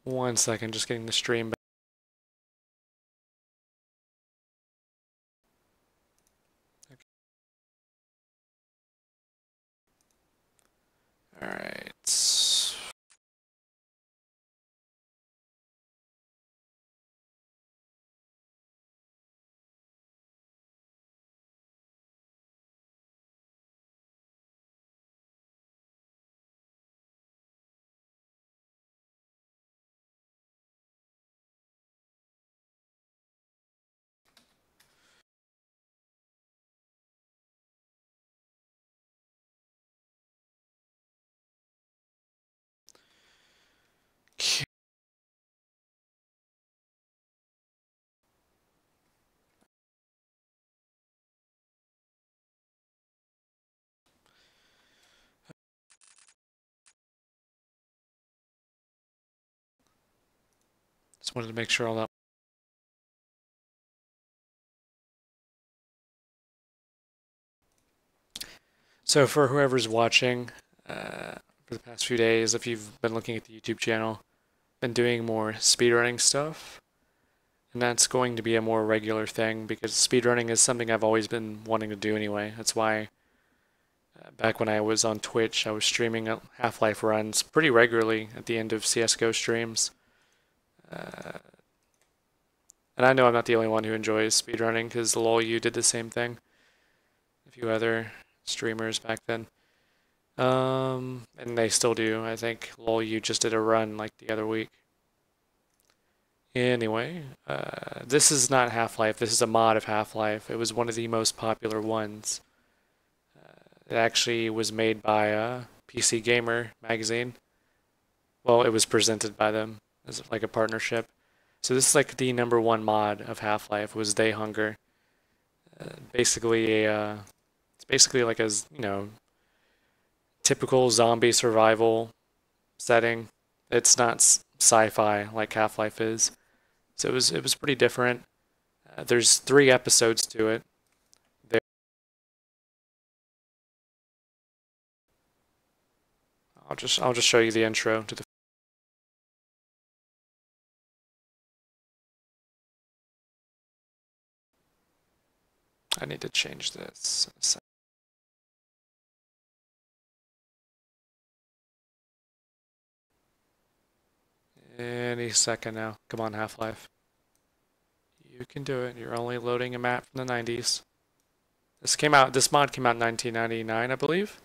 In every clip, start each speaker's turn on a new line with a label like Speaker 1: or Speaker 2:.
Speaker 1: 1 second, just getting the stream back. Okay. Alright. Just wanted to make sure all that. So for whoever's watching, for the past few days, if you've been looking at the YouTube channel, been doing more speedrunning stuff, and that's going to be a more regular thing because speedrunning is something I've always been wanting to do anyway. That's why back when I was on Twitch, I was streaming Half-Life runs pretty regularly at the end of CSGO streams. And I know I'm not the only one who enjoys speedrunning because LolU did the same thing. A few other streamers back then. And they still do. I think LolU just did a run like the other week. Anyway, this is not Half-Life. This is a mod of Half-Life. It was one of the most popular ones. It actually was made by PC Gamer magazine. Well, it was presented by them as like a partnership. So this is like the #1 mod of Half-Life was They Hunger. Basically it's basically like a, you know, typical zombie survival setting. It's not sci-fi like Half-Life is. So it was pretty different. There's 3 episodes to it. I'll just show you the intro to the. I need to change this in a second. Any second now. Come on, Half-Life. You can do it. You're only loading a map from the 90s. This mod came out in 1999, I believe.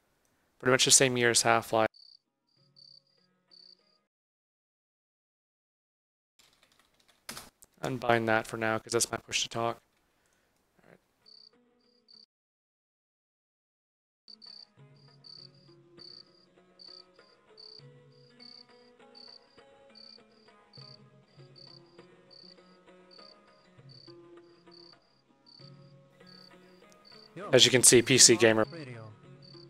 Speaker 1: Pretty much the same year as Half-Life. Unbind that for now, because that's my push to talk. Alright. As you can see, PC Gamer.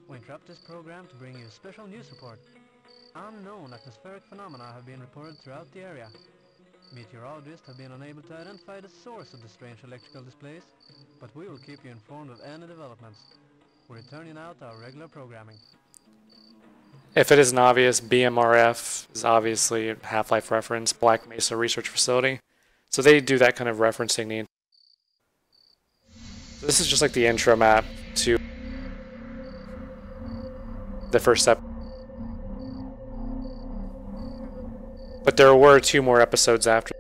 Speaker 2: We interrupt this program to bring you special news report. Unknown atmospheric phenomena have been reported throughout the area. Meteorologists have been unable to identify the source of the strange electrical displays, but we will keep you informed of any developments. We're returning now to our regular programming.
Speaker 1: If it isn't obvious, BMRF is obviously a Half-Life reference, Black Mesa Research Facility. So they do that kind of referencing. So this is just like the intro map to the first step. But there were 2 more episodes after.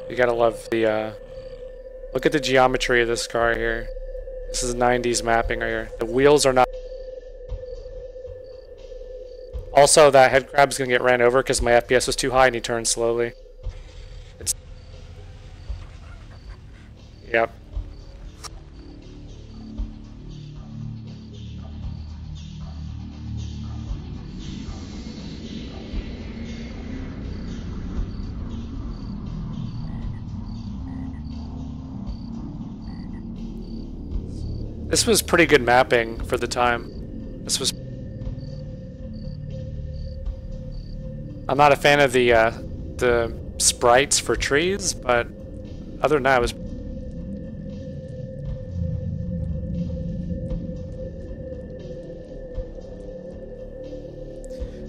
Speaker 1: You gotta love the, look at the geometry of this car here. This is 90s mapping right here. The wheels are not. Also, that head crab's gonna get ran over because my FPS was too high and he turned slowly. Yep. This was pretty good mapping for the time. This was. I'm not a fan of the sprites for trees, but other than that, it was.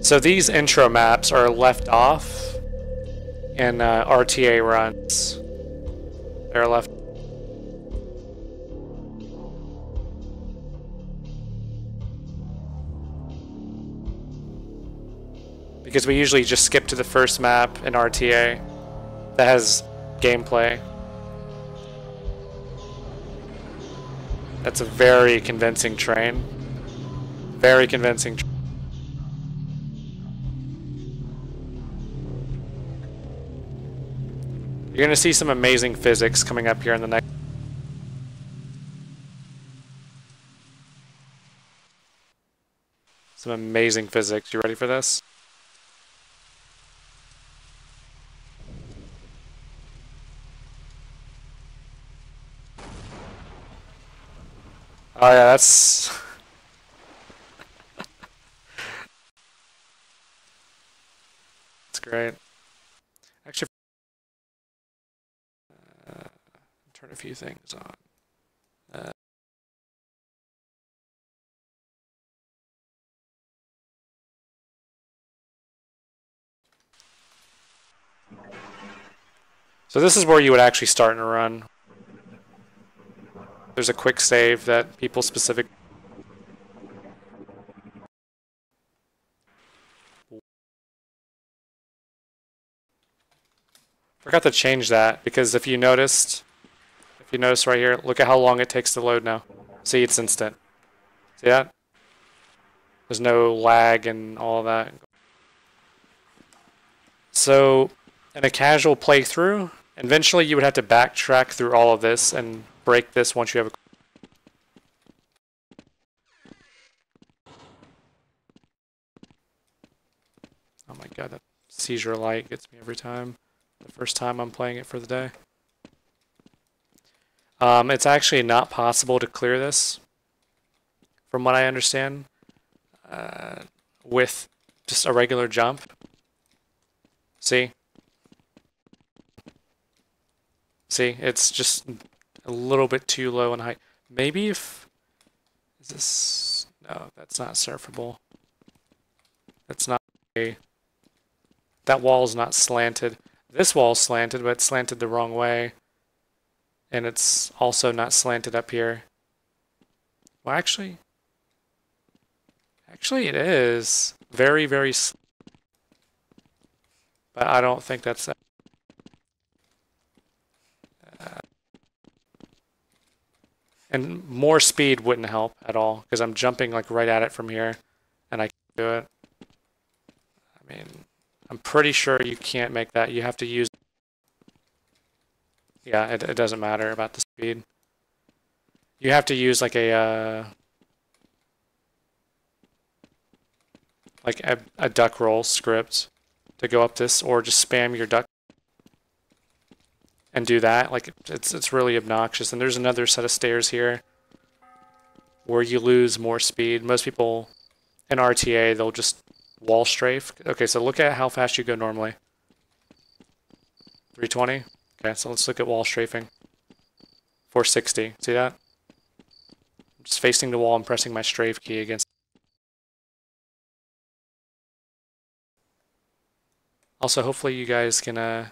Speaker 1: So these intro maps are left off in RTA runs. They're left. Because we usually just skip to the first map in RTA that has gameplay. That's a very convincing train. Very convincing. You're going to see some amazing physics coming up here in the next. Some amazing physics. You ready for this? Oh yeah, that's... That's great. Actually, turn a few things on. So this is where you would actually start in a run. There's a quick save that people specific. Forgot to change that because if you notice right here, look at how long it takes to load now. See, it's instant. See that? There's no lag and all that. So in a casual playthrough, eventually you would have to backtrack through all of this and break this once you have a... Oh my god, that seizure light gets me every time. The first time I'm playing it for the day. It's actually not possible to clear this, from what I understand, with just a regular jump. See? See, it's just a little bit too low in height. Maybe if... Is this... No, that's not surfable. That's not a... That wall's not slanted. This wall's slanted, but it's slanted the wrong way. And it's also not slanted up here. Well, actually... Actually, it is. Very, very... But I don't think that's... And more speed wouldn't help at all, because I'm jumping like right at it from here, and I can't do it. I mean, I'm pretty sure you can't make that. You have to use... Yeah, it doesn't matter about the speed. You have to use like a duck roll script to go up this, or just spam your duck and do that. Like it's really obnoxious. And there's another set of stairs here where you lose more speed. Most people in RTA, they'll just wall strafe. Okay, so look at how fast you go normally. 320. Okay, so let's look at wall strafing. 460. See that? I'm just facing the wall and pressing my strafe key against. Also, hopefully you guys can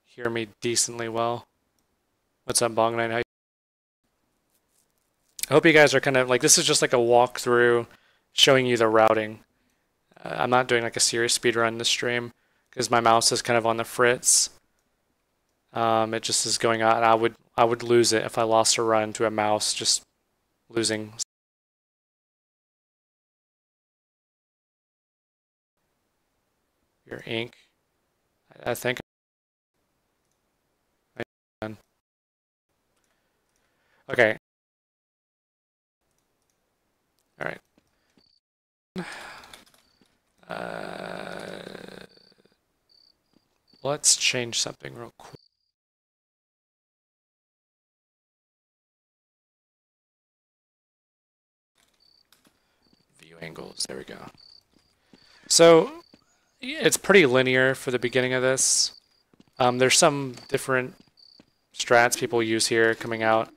Speaker 1: hear me decently well. What's up, Bong Night? I hope you guys are kind of like, this is just like a walkthrough showing you the routing. I'm not doing like a serious speedrun this stream because my mouse is kind of on the fritz. It just is going on. I would lose it if I lost a run to a mouse just losing. Your ink. I think. Okay. All right. Let's change something real quick. View angles. There we go. So it's pretty linear for the beginning of this. There's some different strats people use here coming out.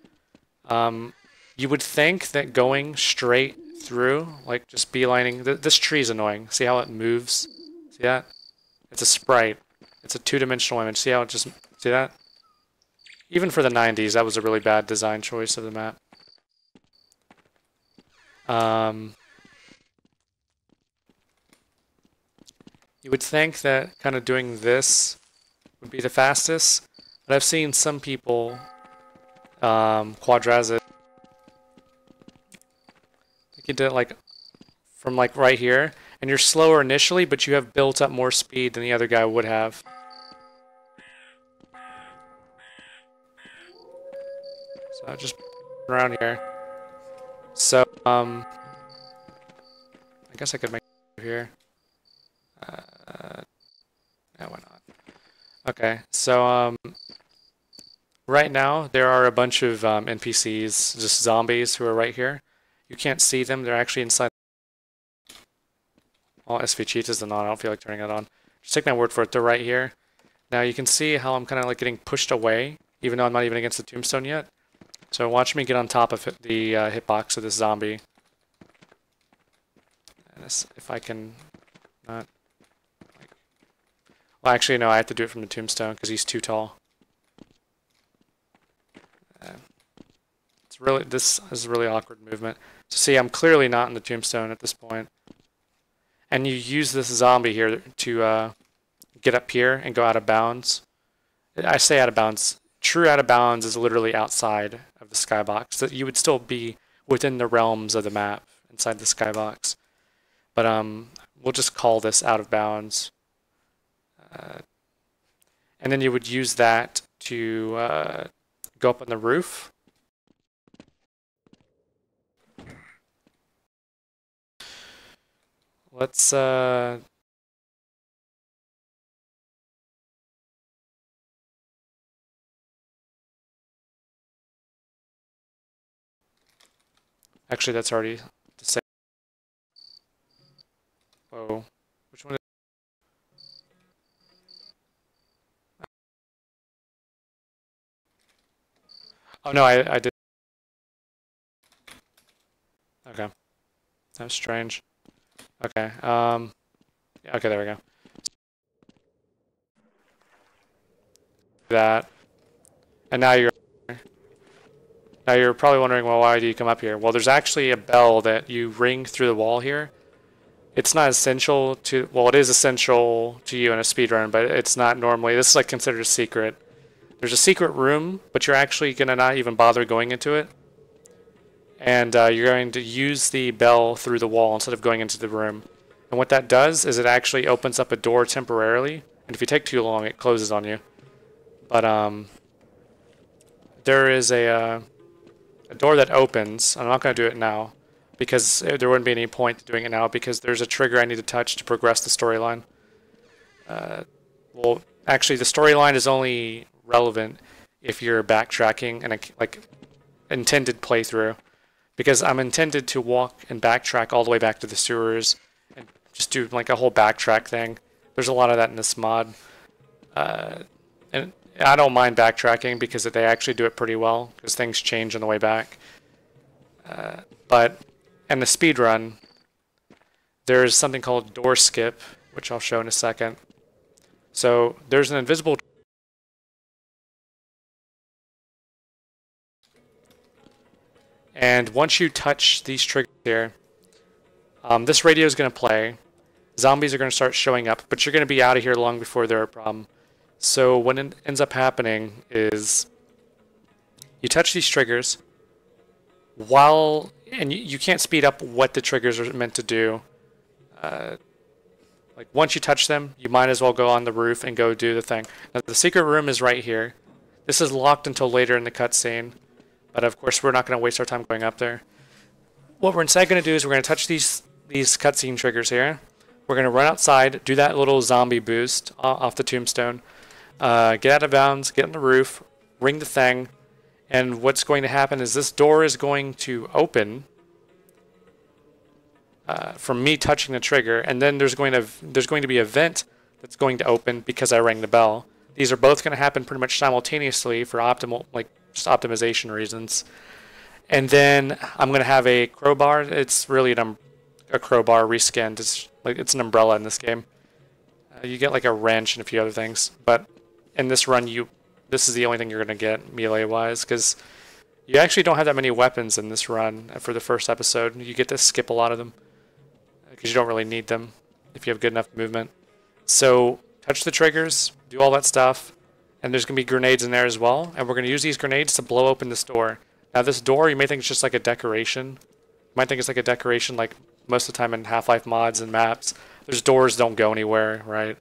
Speaker 1: You would think that going straight through, like just beelining. This tree is annoying. See how it moves? See that? It's a sprite. It's a two-dimensional image. See how it just... See that? Even for the 90s, that was a really bad design choice of the map. You would think that kind of doing this would be the fastest, but I've seen some people quadraz it. You can do it like from like right here, and you're slower initially, but you have built up more speed than the other guy would have. So just around here. So I guess I could make it here. No, why not? Okay, so right now there are a bunch of NPCs, just zombies who are right here. You can't see them; they're actually inside. Well, SV cheat isn't on. I don't feel like turning it on. Just take my word for it. They're right here. Now you can see how I'm kind of like getting pushed away, even though I'm not even against the tombstone yet. So watch me get on top of the hitbox of this zombie. And this, if I can not... Well, actually, no, I have to do it from the tombstone because he's too tall. It's really... This is a really awkward movement. So see, I'm clearly not in the tombstone at this point. And you use this zombie here to get up here and go out of bounds. I say out of bounds. True out of bounds is literally outside of the skybox. So you would still be within the realms of the map inside the skybox. But we'll just call this out of bounds. And then you would use that to go up on the roof. Let's actually, that's already the same. Whoa. Which one is... Oh no, I did. Okay. That was strange. Okay. Yeah, okay, there we go. That. And now you're probably wondering, well, why do you come up here? Well, there's actually a bell that you ring through the wall here. It's not essential to, well, it is essential to you in a speedrun, but it's not normally. This is like considered a secret. There's a secret room, but you're actually going to not even bother going into it. And you're going to use the bell through the wall instead of going into the room. And what that does is it actually opens up a door temporarily. And if you take too long, it closes on you. But there is a door that opens. I'm not going to do it now because there wouldn't be any point to doing it now because there's a trigger I need to touch to progress the storyline. Well, actually, the storyline is only relevant if you're backtracking and like intended playthrough, because I'm intended to walk and backtrack all the way back to the sewers and just do like a whole backtrack thing. There's a lot of that in this mod, and I don't mind backtracking because they actually do it pretty well because things change on the way back. But in the speedrun, there's something called door skip, which I'll show in a second. So there's an invisible... And once you touch these triggers here, this radio is going to play. Zombies are going to start showing up, but you're going to be out of here long before they're a problem. So what ends up happening is you touch these triggers while... And you can't speed up what the triggers are meant to do. Like once you touch them, you might as well go on the roof and go do the thing. Now the secret room is right here. This is locked until later in the cutscene, but of course we're not going to waste our time going up there. What we're instead going to do is we're going to touch these cutscene triggers here. We're going to run outside, do that little zombie boost off the tombstone, get out of bounds, get on the roof, ring the thing, and what's going to happen is this door is going to open from me touching the trigger, and then there's going to be a vent that's going to open because I rang the bell. These are both going to happen pretty much simultaneously for optimal, like just optimization reasons. And then I'm going to have a crowbar. It's really a crowbar reskinned. It's an umbrella in this game. You get like a wrench and a few other things, but in this run, this is the only thing you're going to get melee-wise, because you actually don't have that many weapons in this run for the first episode. You get to skip a lot of them, because you don't really need them if you have good enough movement. So touch the triggers, do all that stuff, and there's going to be grenades in there as well, and we're going to use these grenades to blow open this door. Now this door, you may think it's just like a decoration. You might think it's like a decoration like most of the time in Half-Life mods and maps. There's doors that don't go anywhere, right?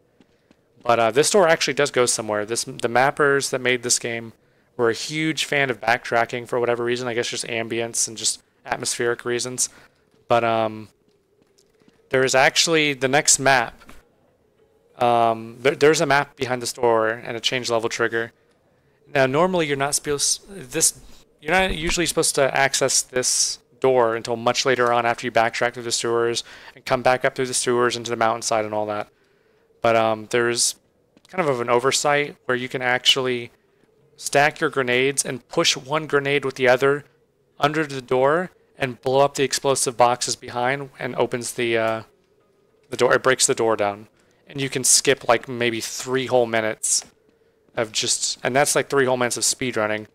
Speaker 1: But this door actually does go somewhere. The mappers that made this game were a huge fan of backtracking for whatever reason. I guess just ambience and just atmospheric reasons. But there is actually the next map. There's a map behind this door and a change level trigger. Now normally you're not usually supposed to access this door until much later on after you backtrack through the sewers and come back up through the sewers into the mountainside and all that. But there's kind of an oversight where you can actually stack your grenades and push one grenade with the other under the door and blow up the explosive boxes behind, and opens the door. It breaks the door down, and you can skip like maybe 3 whole minutes of and that's like 3 whole minutes of speedrunning.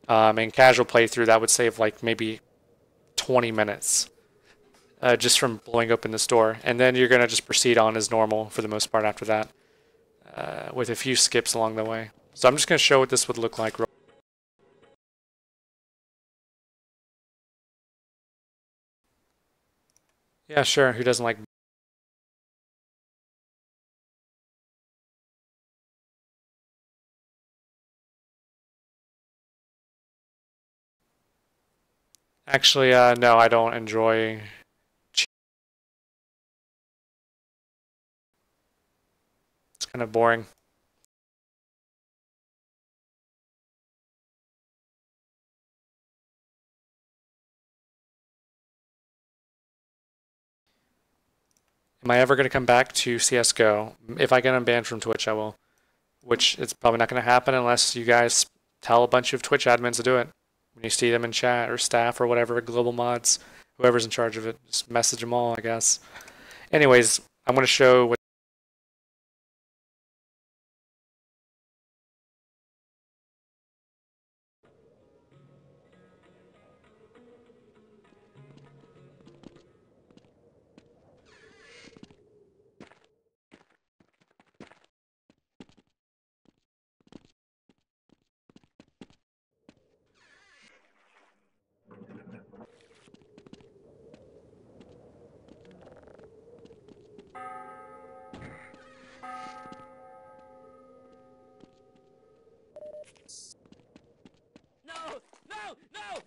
Speaker 1: In casual playthrough, that would save like maybe 20 minutes just from blowing open this door. And then you're going to just proceed on as normal for the most part after that, with a few skips along the way. So I'm just going to show what this would look like. Yeah, sure. Who doesn't like... Actually, no, I don't enjoy... It's kind of boring. Am I ever going to come back to CSGO? If I get unbanned from Twitch, I will. Which it's probably not going to happen unless you guys tell a bunch of Twitch admins to do it. When you see them in chat or staff or whatever, global mods, whoever's in charge of it, just message them all, I guess. Anyways, I'm going to show what...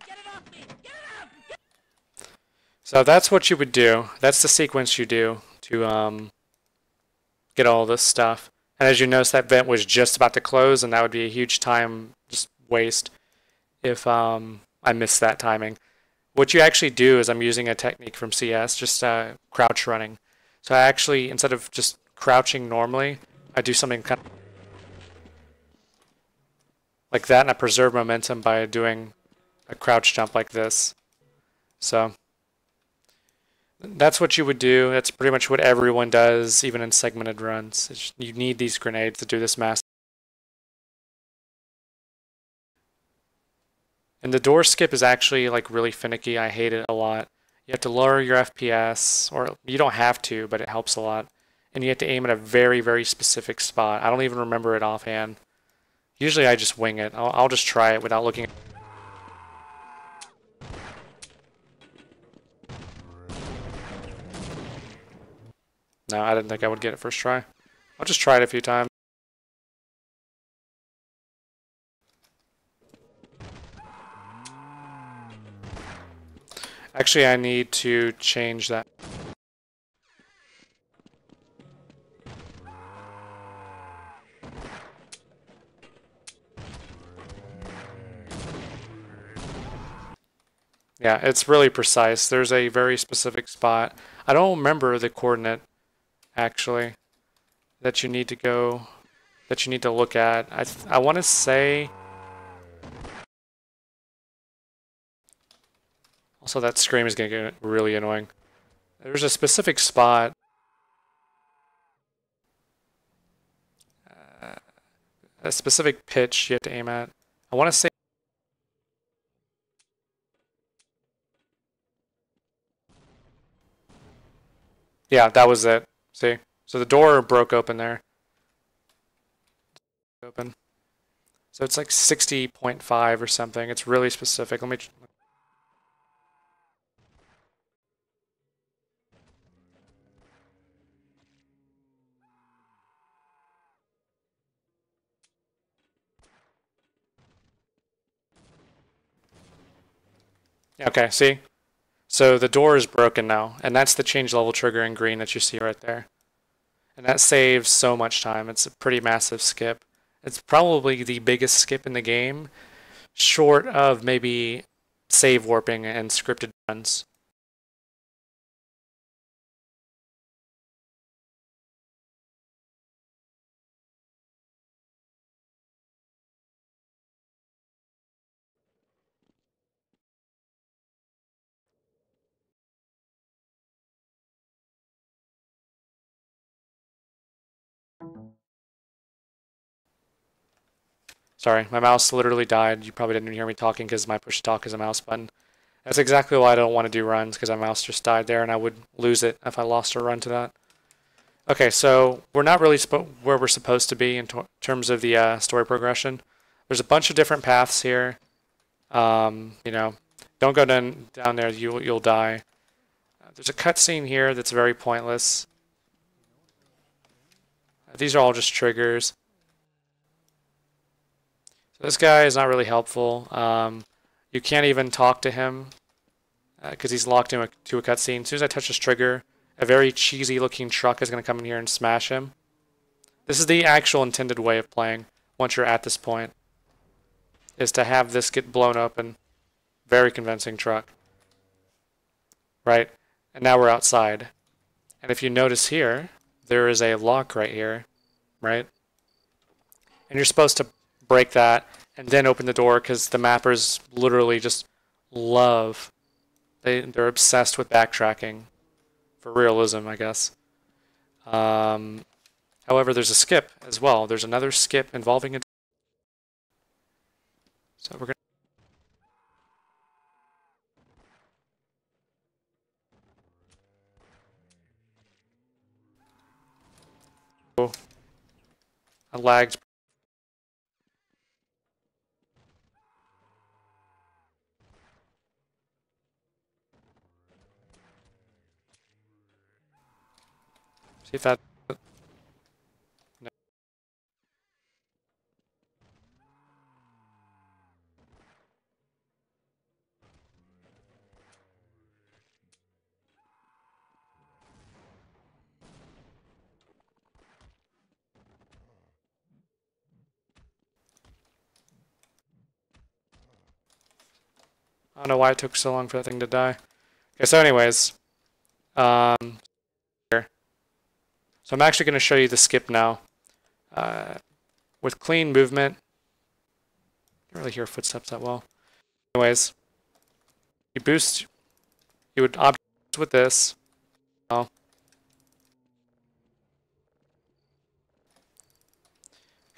Speaker 1: Get it off me! Get it off! So that's what you would do. That's the sequence you do to get all this stuff. And as you notice, that vent was just about to close, and that would be a huge time just waste if I missed that timing. What you actually do is, I'm using a technique from CS, just crouch running. So I actually, instead of just crouching normally, I do something kind of like that, and I preserve momentum by doing a crouch jump like this. So that's what you would do. That's pretty much what everyone does, even in segmented runs. You need these grenades to do this mass. And the door skip is actually like really finicky. I hate it a lot. You have to lower your FPS, or you don't have to, but it helps a lot. And you have to aim at a very, very specific spot. I don't even remember it offhand. Usually I just wing it. I'll just try it without looking. No, I didn't think I would get it first try. I'll just try it a few times. Actually, I need to change that. Yeah, it's really precise. There's a very specific spot. I don't remember the coordinate, actually, that you need to look at. I want to say Also, that scream is going to get really annoying. There's a specific spot. A specific pitch you have to aim at. I want to say. Yeah, that was it. See? So the door broke open there. Open. So it's like 60.5 or something. It's really specific. Let me. Yeah, okay, see? So the door is broken now, and that's the change level trigger in green that you see right there. And that saves so much time. It's a pretty massive skip. It's probably the biggest skip in the game, short of maybe save warping and scripted runs. Sorry, my mouse literally died. You probably didn't hear me talking because my push to talk is a mouse button. That's exactly why I don't want to do runs, because my mouse just died there and I would lose it if I lost a run to that. Okay, so we're not really where we're supposed to be in terms of the story progression. There's a bunch of different paths here. You know, don't go down there, you'll die. There's a cutscene here that's very pointless. These are all just triggers. So this guy is not really helpful. You can't even talk to him because he's locked into a cutscene. As soon as I touch this trigger, a very cheesy looking truck is going to come in here and smash him. This is the actual intended way of playing once you're at this point, is to have this get blown open. Very convincing truck. Right? And now we're outside. And if you notice here, there is a lock right here, right? And you're supposed to break that and then open the door because the mappers literally just love, they're obsessed with backtracking for realism, I guess. However, there's a skip as well. There's another skip involving a... So we're going to... Oh, I lagged. See if that... No. I don't know why it took so long for that thing to die. Okay, so anyways, here. So I'm actually going to show you the skip now. With clean movement, you can't really hear footsteps that well. Anyways, you boost, you would object with this. Oh.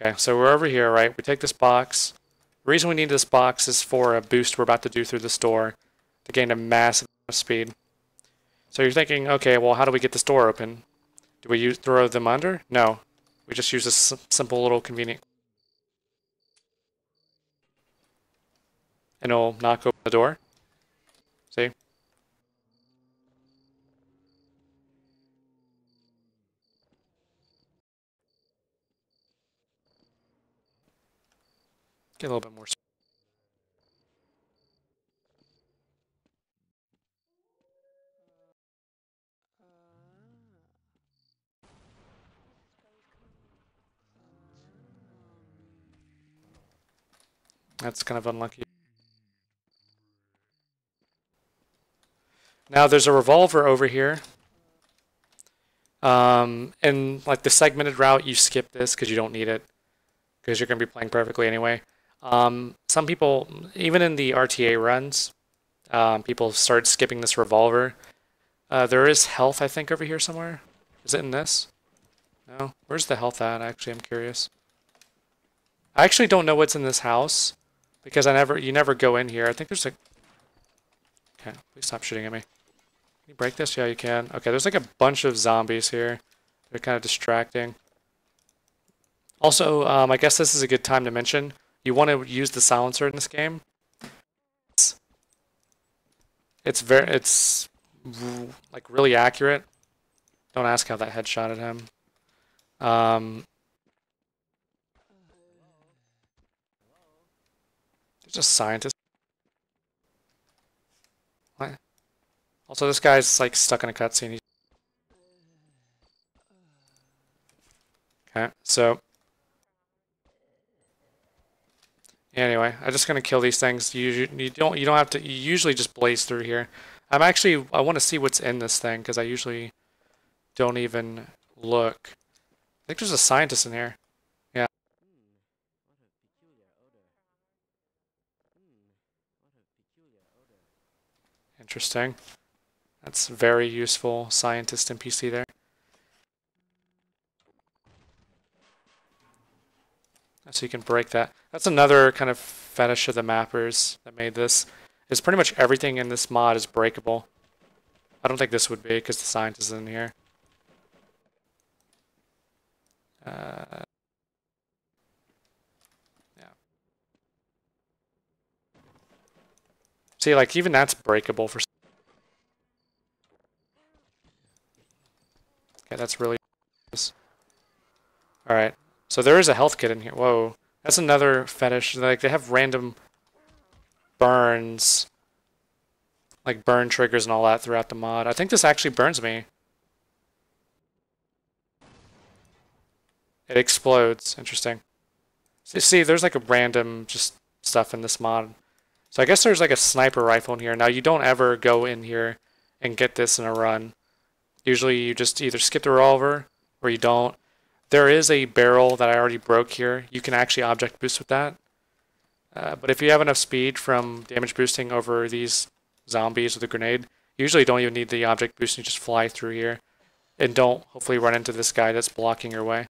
Speaker 1: Okay, so we're over here, right? We take this box. The reason we need this box is for a boost we're about to do through this door to gain a massive amount of speed. So you're thinking, okay, well, how do we get this door open? Do we throw them under? No. We just use this simple little convenient... And it'll knock open the door. See? Get a little bit more speed. That's kind of unlucky. Now there's a revolver over here. And like the segmented route, you skip this because you don't need it, because you're going to be playing perfectly anyway. Some people, even in the RTA runs, people started skipping this revolver. There is health, I think, over here somewhere. Is it in this? No? Where's the health at? Actually, I'm curious. I actually don't know what's in this house because you never go in here. I think there's like, okay, please stop shooting at me. Can you break this? Yeah, you can. Okay, there's like a bunch of zombies here. They're kind of distracting. Also, I guess this is a good time to mention, you want to use the silencer in this game. It's like really accurate. Don't ask how that headshotted him. There's a scientist. What? Also, this guy's like stuck in a cutscene. Okay, so anyway, I'm just gonna kill these things. You don't have to. You usually just blaze through here. I want to see what's in this thing because I usually don't even look. I think there's a scientist in here. Yeah, interesting. That's very useful scientist NPC there. So you can break that. That's another kind of fetish of the mappers that made this. Is pretty much everything in this mod is breakable. I don't think this would be because the scientist is in here. Yeah. See, like even that's breakable for. Okay, that's really. All right. So there is a health kit in here. Whoa, that's another fetish. Like they have random burns, like burn triggers and all that throughout the mod. I think this actually burns me. It explodes. Interesting. So see, there's like a random just stuff in this mod. So I guess there's like a sniper rifle in here. Now you don't ever go in here and get this in a run. Usually you just either skip the revolver or you don't. There is a barrel that I already broke here. You can actually object boost with that. But if you have enough speed from damage boosting over these zombies with a grenade, you usually don't even need the object boost. You just fly through here and don't hopefully run into this guy that's blocking your way.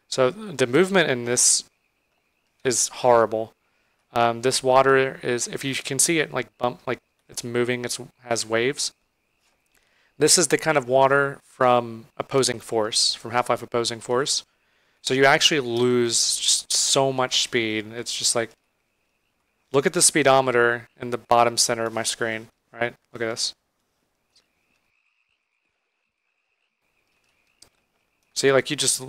Speaker 1: So the movement in this is horrible. This water is, if you can see it like bump, like it's moving, it has waves. This is the kind of water from Opposing Force, from Half-Life Opposing Force. So you actually lose just so much speed. It's just like, look at the speedometer in the bottom center of my screen, right? Look at this. See, like you just,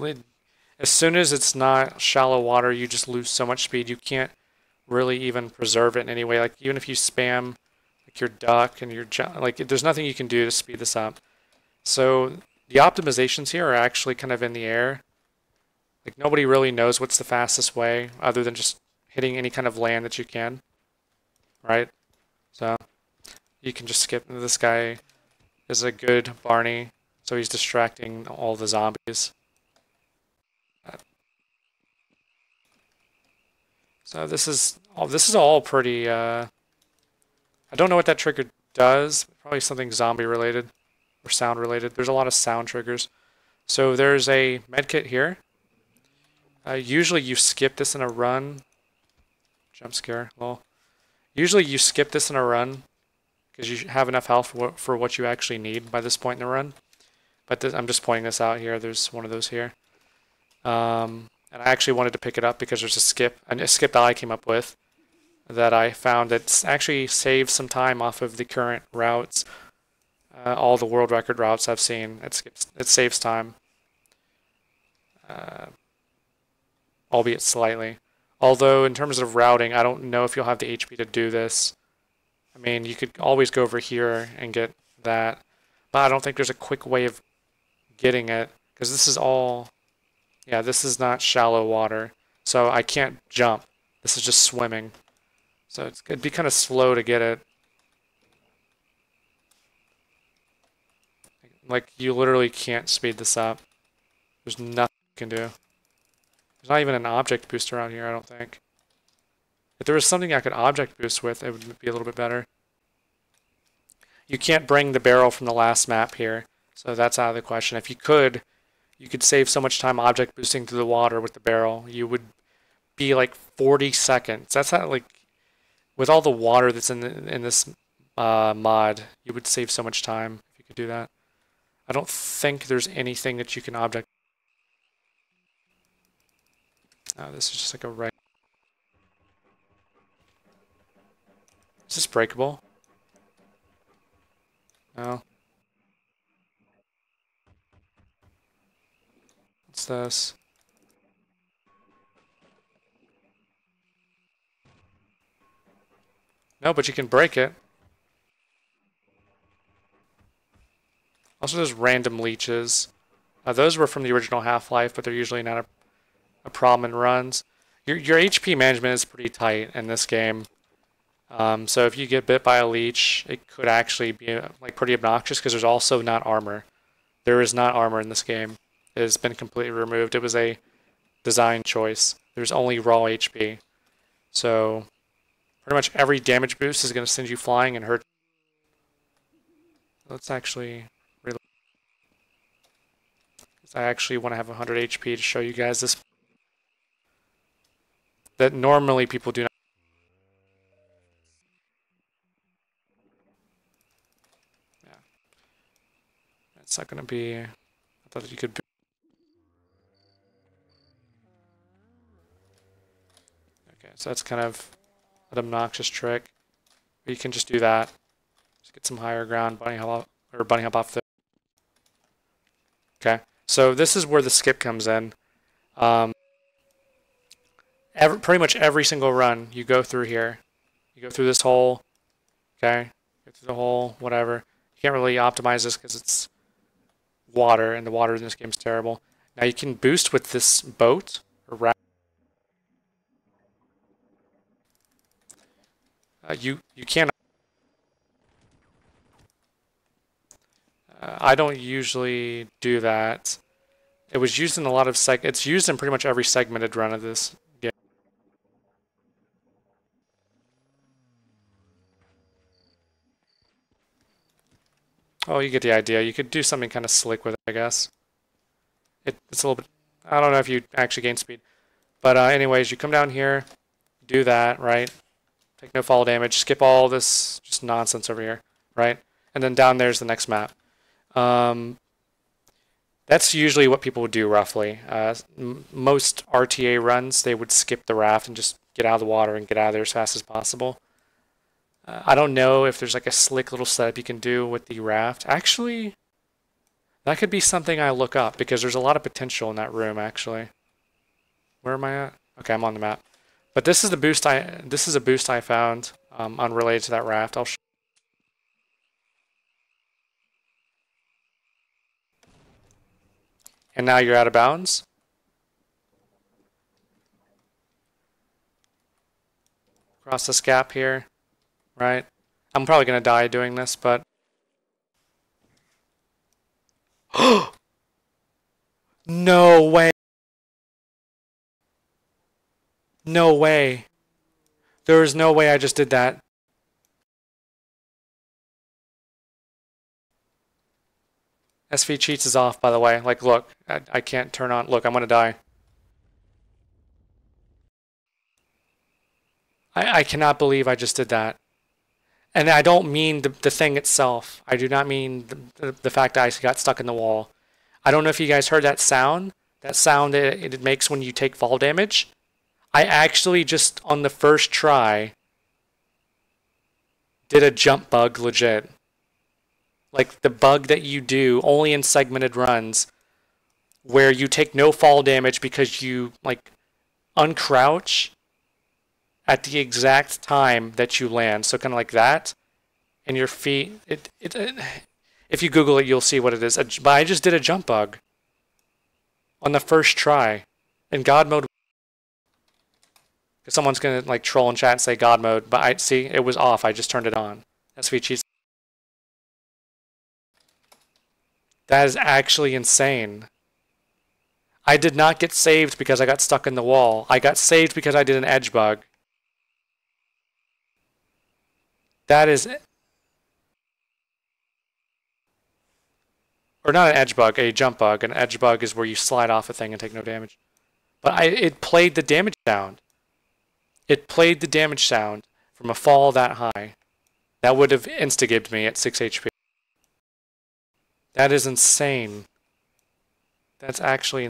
Speaker 1: as soon as it's not shallow water, you just lose so much speed. You can't really even preserve it in any way. Like even if you spam like your duck and your like, there's nothing you can do to speed this up. So the optimizations here are actually kind of in the air. Like nobody really knows what's the fastest way other than just hitting any kind of land that you can, right? So you can just skip. This guy is a good Barney, so he's distracting all the zombies. So this is all pretty. I don't know what that trigger does. Probably something zombie related or sound related. There's a lot of sound triggers. So there's a medkit here. Usually you skip this in a run. Jump scare. Well, usually you skip this in a run because you have enough health for what you actually need by this point in the run. But I'm just pointing this out here. There's one of those here. And I actually wanted to pick it up because there's a skip that I came up with that I found that actually saves some time off of the current routes. All the world record routes I've seen, it saves time, albeit slightly. Although in terms of routing, I don't know if you'll have the HP to do this. I mean, you could always go over here and get that, but I don't think there's a quick way of getting it because this is all. Yeah, this is not shallow water, so I can't jump. This is just swimming. So it'd be kind of slow to get it. Like, you literally can't speed this up. There's nothing you can do. There's not even an object boost around here, I don't think. If there was something I could object boost with, it would be a little bit better. You can't bring the barrel from the last map here, so that's out of the question. If you could save so much time object boosting through the water with the barrel. You would be like 40 seconds. That's not like, with all the water that's in this mod, you would save so much time if you could do that. I don't think there's anything that you can object. Oh, this is just like a right. Is this breakable? No. What's this? No, but you can break it. Also, there's random leeches. Those were from the original Half-Life, but they're usually not a problem in runs. Your HP management is pretty tight in this game. So if you get bit by a leech, it could actually be like pretty obnoxious because there's also not armor. There is not armor in this game. It has been completely removed. It was a design choice. There's only raw HP. So pretty much every damage boost is going to send you flying and hurt. Let's actually reload. I actually want to have 100 HP to show you guys this. That normally people do not. Yeah. It's not going to be. I thought that you could. Okay, so that's kind of an obnoxious trick. But you can just do that. Just get some higher ground, bunny hop off the. Okay, so this is where the skip comes in. Pretty much every single run, you go through here. You go through this hole. Okay, go through the hole, whatever. You can't really optimize this because it's water, and the water in this game is terrible. Now you can boost with this boat or raft. You can't. I don't usually do that. It was used in a lot of it's used in pretty much every segmented run of this game. Oh, you get the idea. You could do something kind of slick with it, I guess. It's a little bit. I don't know if you actually gain speed, but anyways, you come down here, do that, right? Take no fall damage. Skip all this just nonsense over here, right? And then down there's the next map. That's usually what people would do, roughly. Most RTA runs, they would skip the raft and just get out of the water and get out of there as fast as possible. I don't know if there's like a slick little setup you can do with the raft. Actually, that could be something I look up because there's a lot of potential in that room, actually. Where am I at? Okay, I'm on the map. But this is the boost this is a boost I found unrelated to that raft. I'll show. And now you're out of bounds. Cross this gap here, right? I'm probably going to die doing this, but... No way! No way! There is no way I just did that. SV cheats is off, by the way. Like, look, I can't turn on. Look, I'm gonna die. I cannot believe I just did that. And I don't mean the thing itself. I do not mean the fact that I got stuck in the wall. I don't know if you guys heard that sound. That sound it makes when you take fall damage. I actually just, on the first try, did a jump bug legit. Like the bug that you do only in segmented runs where you take no fall damage because you like uncrouch at the exact time that you land. So kind of like that. And your feet, if you Google it, you'll see what it is. But I just did a jump bug on the first try in God mode. Because someone's going to like troll in chat and say God mode. But I see it was off. I just turned it on. SV cheats. That is actually insane. I did not get saved because I got stuck in the wall. I got saved because I did an edge bug. That is... Or not an edge bug, a jump bug. An edge bug is where you slide off a thing and take no damage. But it played the damage sound. It played the damage sound from a fall that high. That would have insta-gibbed me at 6 HP. That is insane. That's actually...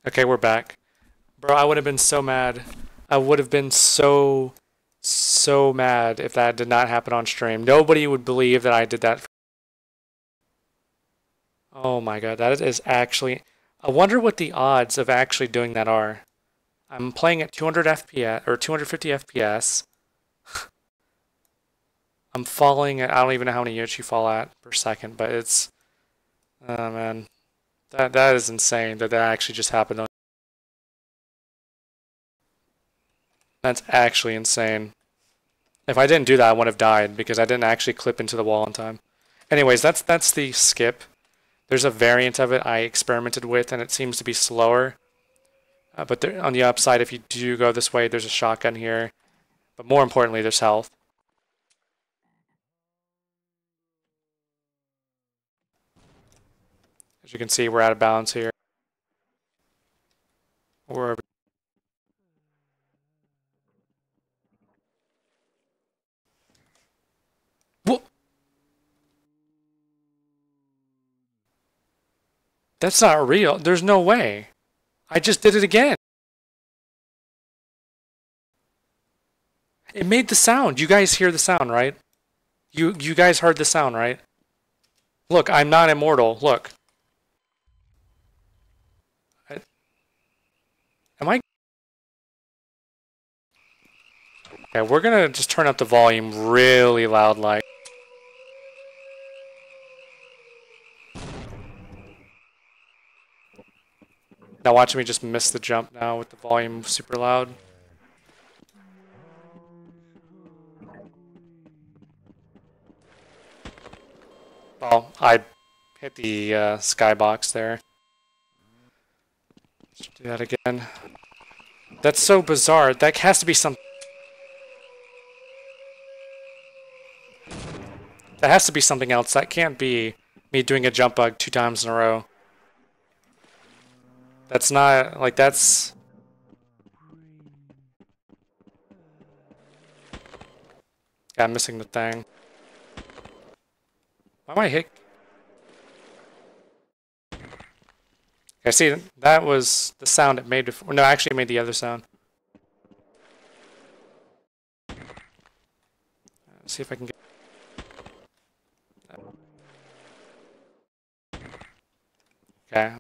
Speaker 1: Okay, we're back. Bro, I would have been so mad. I would have been so mad if that did not happen on stream. Nobody would believe that I did that. Oh my god, that is actually... I wonder what the odds of actually doing that are. I'm playing at 200 FPS, or 250 FPS. I'm falling at... I don't even know how many units you fall at per second, but it's... Oh man. That is insane that actually just happened. That's actually insane. If I didn't do that, I would have died because I didn't actually clip into the wall in time. Anyways, that's the skip. There's a variant of it I experimented with, and it seems to be slower. But there, on the upside, if you do go this way, there's a shotgun here. But more importantly, there's health. As you can see, we're out of balance here. We're... Whoa! That's not real. There's no way. I just did it again. It made the sound. You guys hear the sound, right? You guys heard the sound, right? Look, I'm not immortal. Look. Am I... Okay, we're gonna just turn up the volume really loud like. Now watch me just miss the jump now with the volume super loud. Oh, I hit the skybox there. Let's do that again. That's so bizarre. That has to be some... That has to be something else. That can't be me doing a jump bug 2 times in a row. That's not... Like, that's... Yeah, I'm missing the thing. Why am I hit? Okay, see, that was the sound it made before. No, actually it made the other sound. Let's see if I can get... Okay.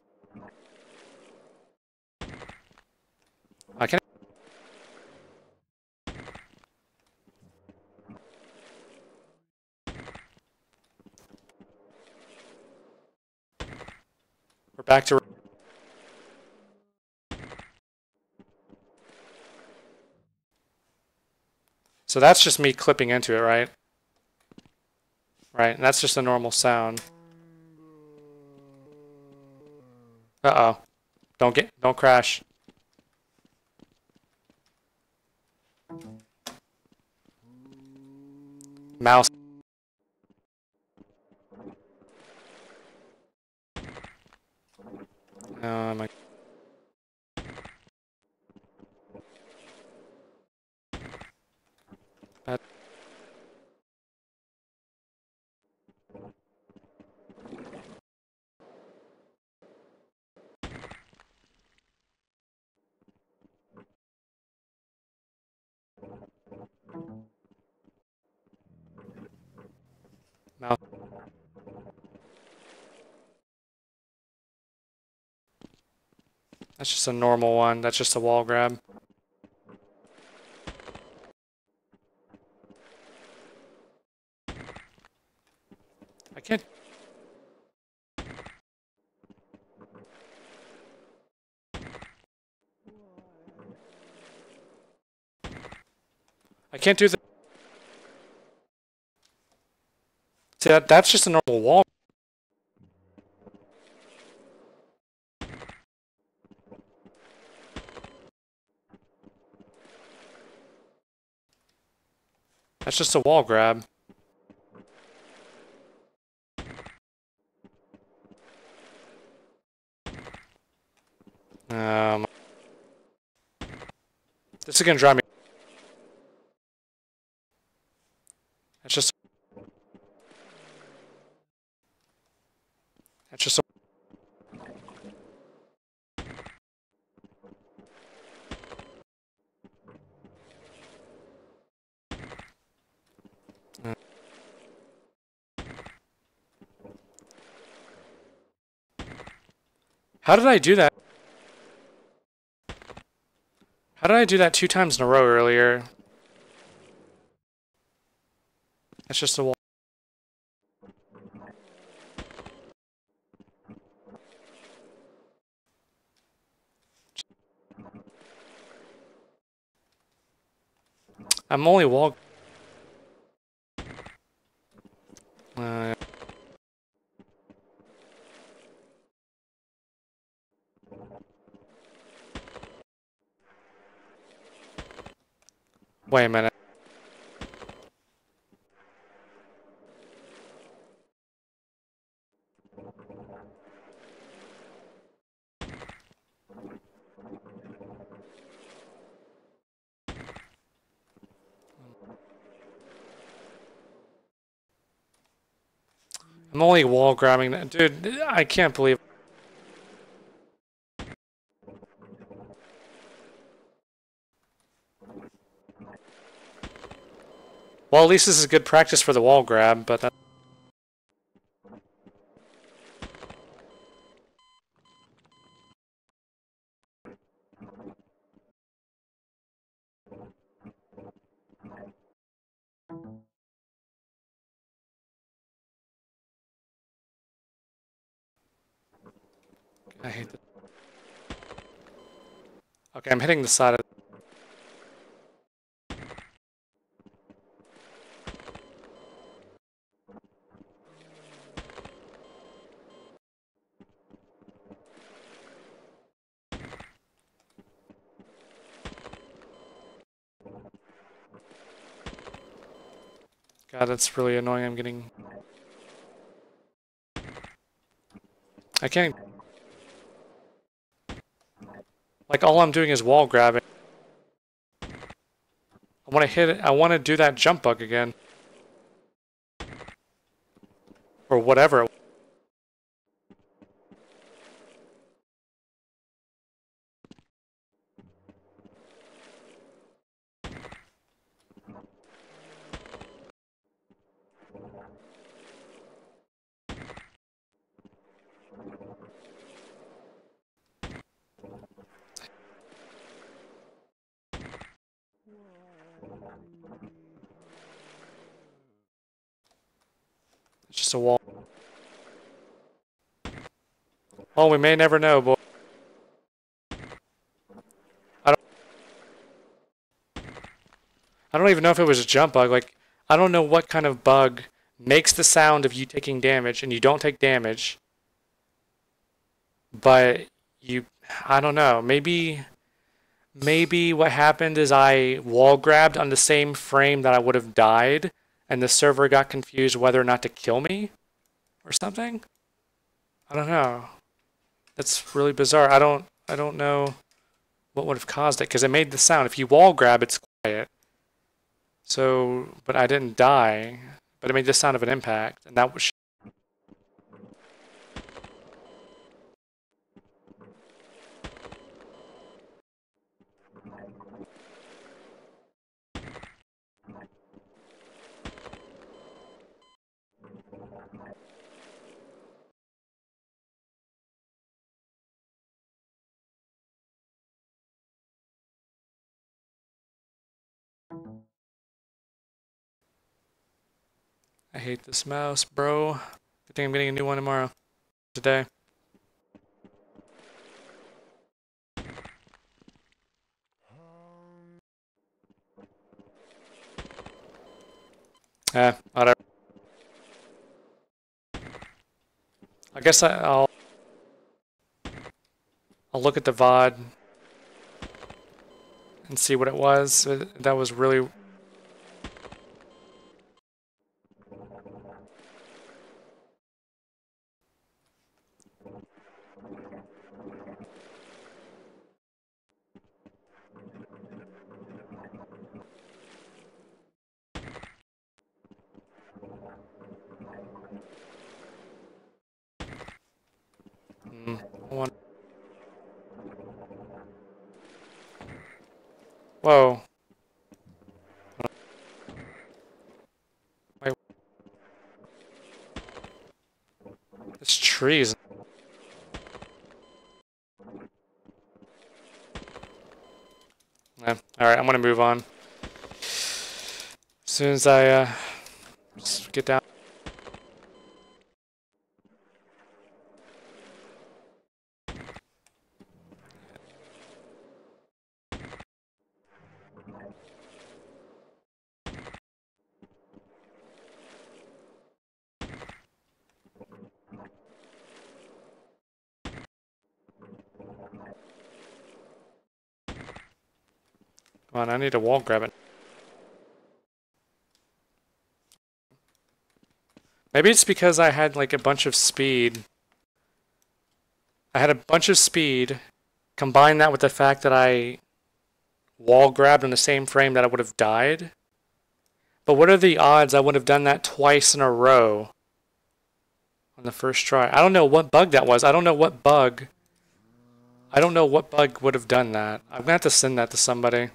Speaker 1: I can... We're back to... So that's just me clipping into it, right? Right, and that's just a normal sound. Uh-oh. Don't crash. Mouse. Oh my... That... mouse. That's just a normal one. That's just a wall grab. I can't. I can't do the. See, that's just a normal wall. That's just a wall grab. This is gonna drive me. That's just. That's just. How did I do that? How did I do that 2 times in a row earlier? That's just a wall. I'm only wall. Wait a minute. I'm only wall grabbing that. Dude, I can't believe. Well, at least this is good practice for the wall grab, but that. I hate that. Okay, I'm hitting the side of. God, that's really annoying. I'm getting. I can't. Like, all I'm doing is wall grabbing. I want to hit it. I want to do that jump bug again. Or whatever. It's just a wall. Oh, we may never know, boy. I don't. I don't even know if it was a jump bug. Like, I don't know what kind of bug makes the sound of you taking damage and you don't take damage. But you, I don't know. Maybe what happened is I wall grabbed on the same frame that I would have died, and the server got confused whether or not to kill me or something. I don't know. That's really bizarre. I don't know what would have caused it because it made the sound. If you wall grab, it's quiet. So, but I didn't die. But it made the sound of an impact, and that was. I hate this mouse, bro. I think I'm getting a new one tomorrow. Today. Whatever. I guess I'll look at the VOD and see what it was. That was really... Whoa. Wait. This tree's... Alright, I'm gonna move on. As soon as I just get down. Come on, I need a wall grab it. Maybe it's because I had like a bunch of speed. I had a bunch of speed. Combine that with the fact that I wall grabbed in the same frame that I would have died. But what are the odds I would have done that twice in a row on the first try? I don't know what bug that was. I don't know what bug would have done that. I'm gonna have to send that to somebody.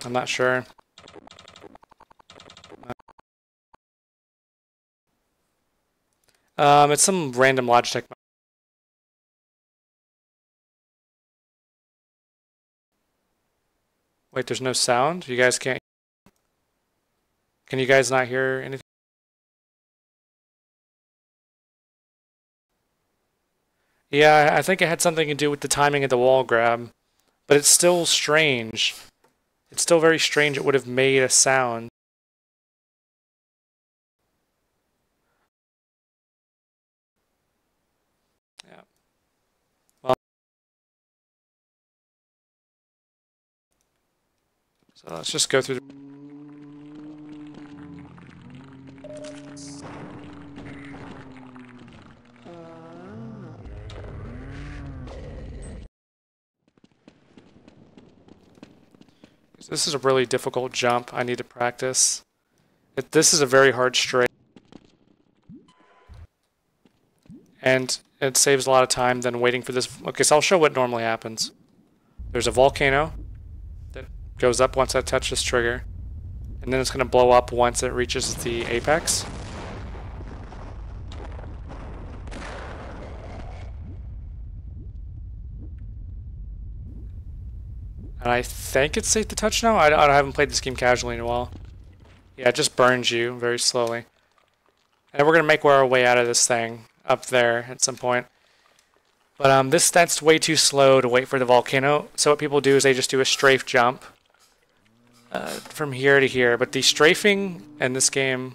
Speaker 1: I'm not sure. It's some random Logitech. Wait, there's no sound? You guys can't... Can you guys not hear anything? Yeah, I think it had something to do with the timing of the wall grab. But it's still strange. It's still very strange it would have made a sound. Yeah. Well, so let's just go through the... This is a really difficult jump. I need to practice. This is a very hard straight. And it saves a lot of time than waiting for this. Okay, so I'll show what normally happens. There's a volcano that goes up once I touch this trigger. And then it's going to blow up once it reaches the apex. And I think it's safe to touch now. I haven't played this game casually in a while. Yeah, it just burns you very slowly. And we're going to make our way out of this thing up there at some point. But that's way too slow to wait for the volcano. So what people do is they just do a strafe jump from here to here. But the strafing in this game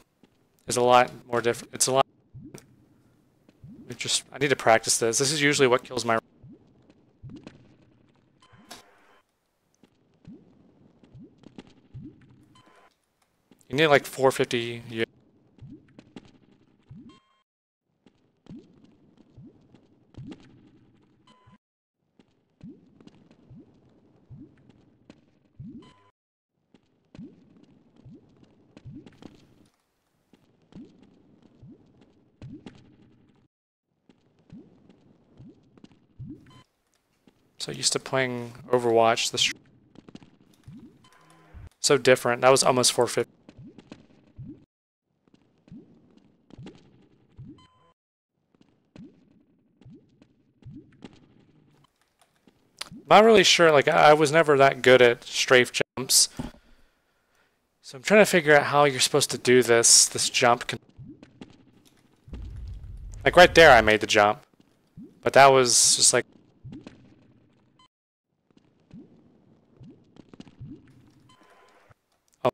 Speaker 1: is a lot more different. It's a lot... I need to practice this. This is usually what kills my... You need like 450 years. So used to playing Overwatch. So different. That was almost 450. Not really sure, like I was never that good at strafe jumps. So I'm trying to figure out how you're supposed to do this jump. Like right there I made the jump. But that was just like... Oh.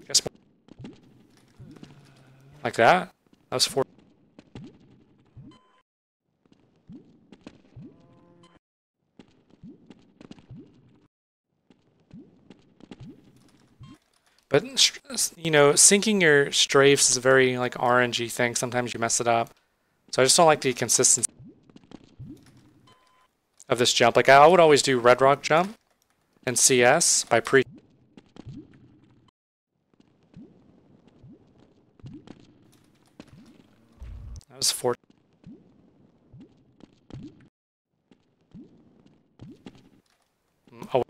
Speaker 1: Guess like that? That was 4. But, you know, syncing your strafes is a very, like, RNG thing. Sometimes you mess it up. So I just don't like the consistency of this jump. Like, I would always do Red Rock jump and CS by pre... That was 4. Oh.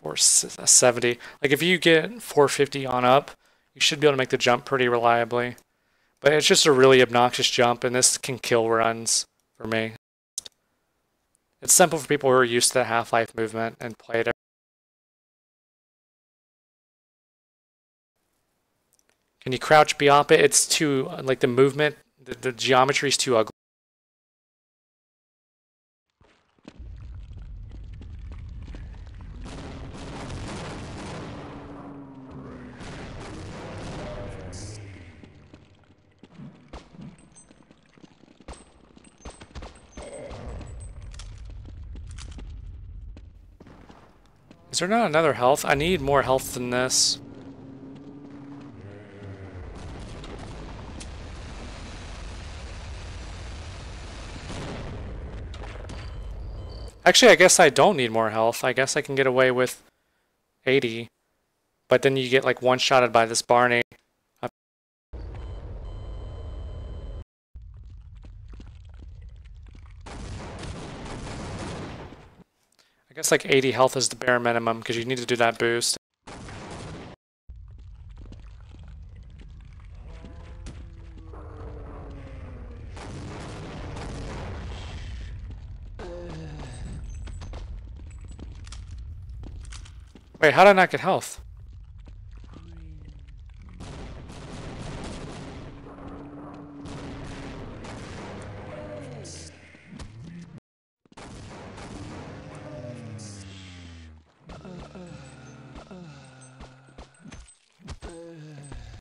Speaker 1: Or 70. Like if you get 450 on up, you should be able to make the jump pretty reliably. But it's just a really obnoxious jump, and this can kill runs for me. It's simple for people who are used to the Half-Life movement and play it. Can you crouch beyond it? It's too, like the movement, the geometry is too ugly. Is there not another health? I need more health than this. Actually, I guess I don't need more health. I guess I can get away with 80. But then you get like one-shotted by this Barney. I guess like 80 health is the bare minimum because you need to do that boost. Wait, how did I not get health?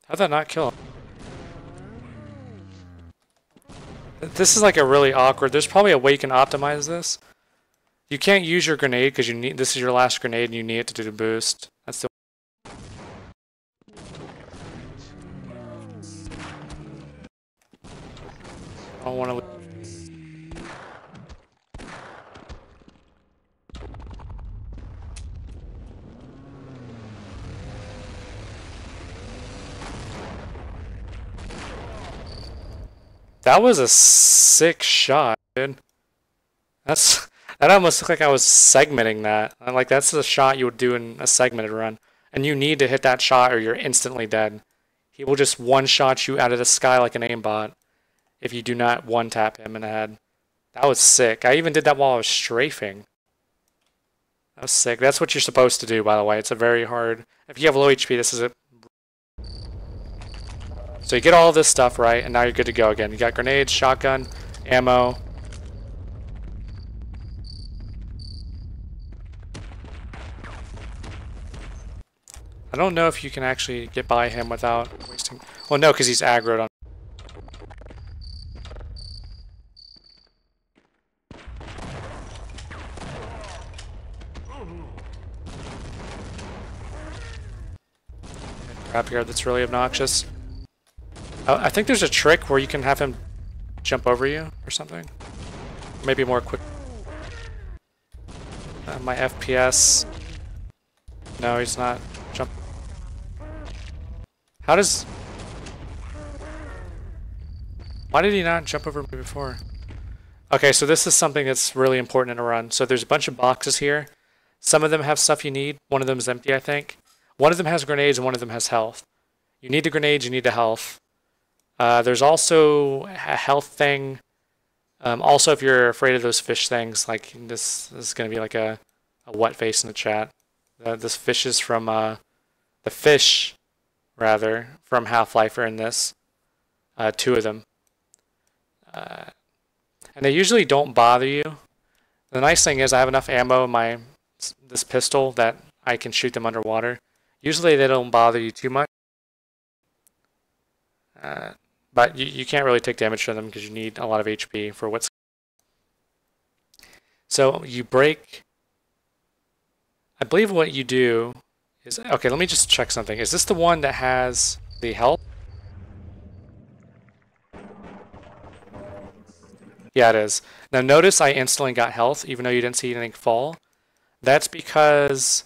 Speaker 1: How did that not kill him? This is like a really awkward... There's probably a way you can optimize this. You can't use your grenade because you need... This is your last grenade and you need it to do the boost. That's the... I don't want to... That was a sick shot, dude. That almost looked like I was segmenting that. Like that's the shot you would do in a segmented run. And you need to hit that shot or you're instantly dead. He will just one-shot you out of the sky like an aimbot if you do not one-tap him in the head. That was sick. I even did that while I was strafing. That was sick. That's what you're supposed to do, by the way. It's a very hard... If you have low HP, this is a... So you get all this stuff right, and now you're good to go again. You got grenades, shotgun, ammo. I don't know if you can actually get by him without wasting... Well, no, because he's aggroed on... crap here that's really obnoxious. I think there's a trick where you can have him jump over you or something. Maybe more quick. My FPS. No, he's not. Jump. How does... Why did he not jump over me before? Okay, so this is something that's really important in a run. So there's a bunch of boxes here. Some of them have stuff you need. One of them is empty, I think. One of them has grenades and one of them has health. You need the grenades, you need the health. There's also a health thing. Also, if you're afraid of those fish things, like this is going to be like a wet face in the chat. This fish is from, the fish, rather, from Half-Life are in this. Two of them. And they usually don't bother you. The nice thing is I have enough ammo in this pistol that I can shoot them underwater. Usually they don't bother you too much. But you can't really take damage from them because you need a lot of HP for what's... So you break... I believe what you do is... Okay, let me just check something. Is this the one that has the health? Yeah, it is. Now notice I instantly got health, even though you didn't see anything fall. That's because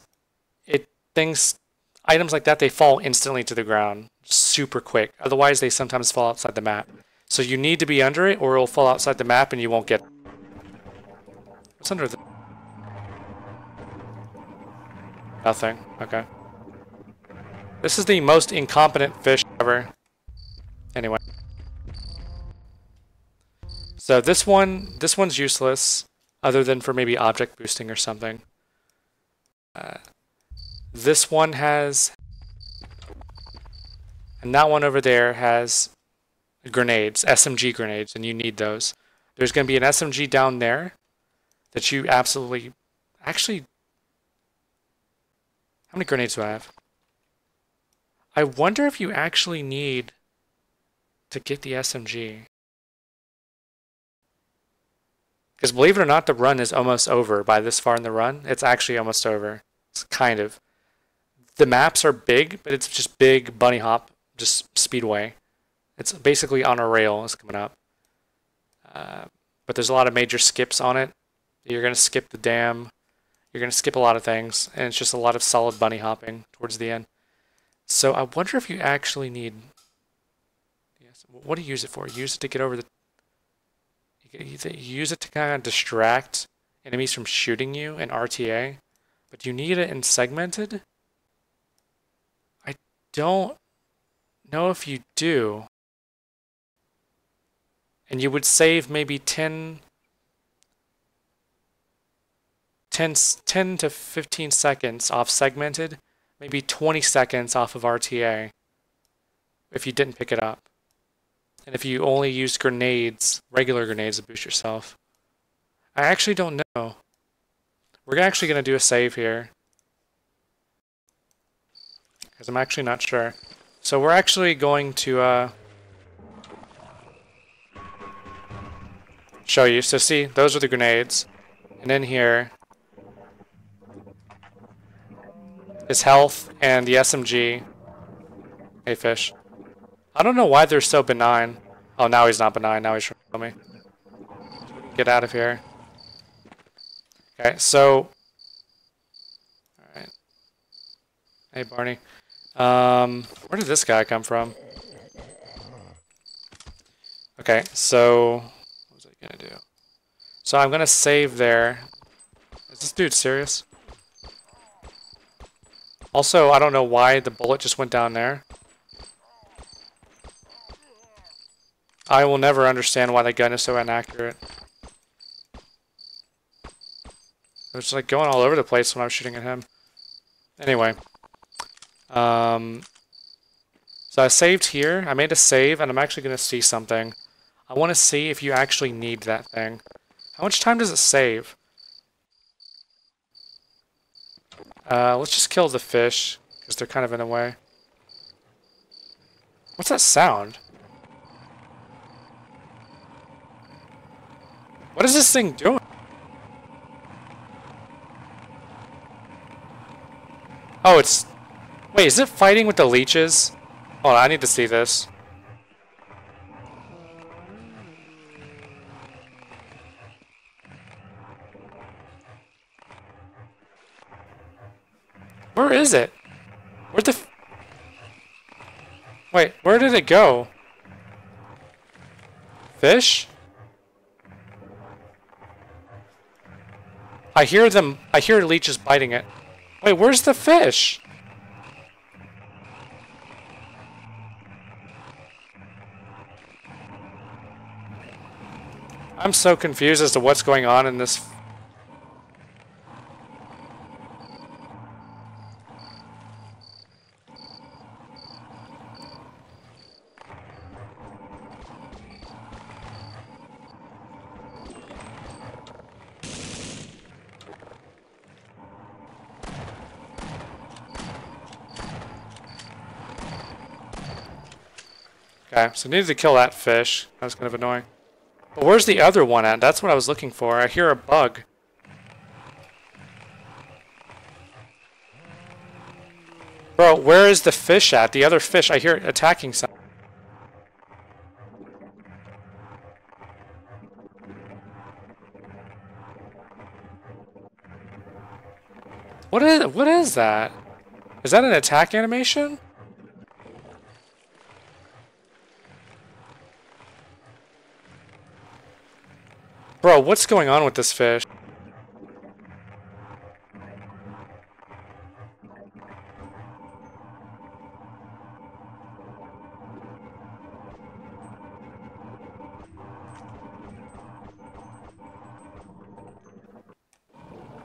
Speaker 1: items like that, they fall instantly to the ground, super quick. Otherwise, they sometimes fall outside the map. So you need to be under it, or it'll fall outside the map and you won't get it. What's under the... Nothing. Okay. This is the most incompetent fish ever. Anyway. So this one's useless, other than for maybe object boosting or something. This one has, and that one over there has grenades, SMG grenades, and you need those. There's going to be an SMG down there that you absolutely, actually, how many grenades do I have? I wonder if you actually need to get the SMG. Because believe it or not, the run is almost over by this far in the run. It's actually almost over. It's kind of. The maps are big, but it's just big bunny hop, just speedway. It's basically on a rail. It's coming up. But there's a lot of major skips on it. You're going to skip the dam. You're going to skip a lot of things. And it's just a lot of solid bunny hopping towards the end. So I wonder if you actually need... Yes, what do you use it for? Use it to get over the... You use it to kind of distract enemies from shooting you in RTA, but you need it in segmented? I don't know if you do. And you would save maybe 10 to 15 seconds off segmented, maybe 20 seconds off of RTA if you didn't pick it up. And if you only use grenades, regular grenades to boost yourself. I actually don't know. We're actually going to do a save here. Because I'm actually not sure. So we're actually going to show you. So see, those are the grenades. And in here is health and the SMG. Hey, fish. I don't know why they're so benign. Oh, now he's not benign. Now he's trying to kill me. Get out of here. Okay, so... Alright. Hey, Barney. Where did this guy come from? Okay, so... What was I gonna do? So I'm gonna save there. Is this dude serious? Also, I don't know why the bullet just went down there. I will never understand why the gun is so inaccurate. It was like going all over the place when I was shooting at him. Anyway. So I saved here. I made a save, and I'm actually going to see something. I want to see if you actually need that thing. How much time does it save? Let's just kill the fish, because they're kind of in the way. What's that sound? What is this thing doing? Oh, it's... Wait, is it fighting with the leeches? Hold on, I need to see this. Where is it? Where'd the... Wait, where did it go? Fish? I hear them. I hear leeches biting it. Wait, where's the fish? I'm so confused as to what's going on in this. Okay, so I needed to kill that fish. That was kind of annoying. But where's the other one at? That's what I was looking for. I hear a bug. Bro, where is the fish at? The other fish, I hear it attacking something. What is that? Is that an attack animation? Bro, what's going on with this fish?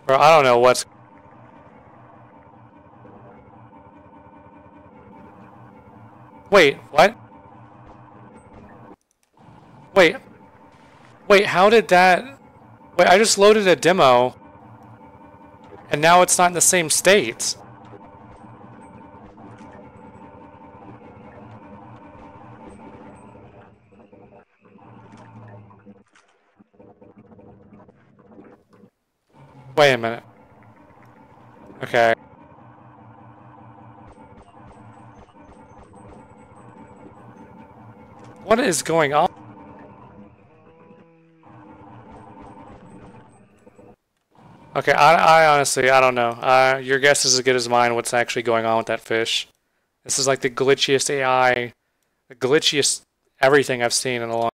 Speaker 1: Bro, I don't know what's... Wait, what? Wait. Wait, how did that... Wait, I just loaded a demo. And now it's not in the same state. Wait a minute. Okay. What is going on? Okay, I honestly, I don't know. Your guess is as good as mine what's actually going on with that fish. This is like the glitchiest AI, the glitchiest everything I've seen in a long...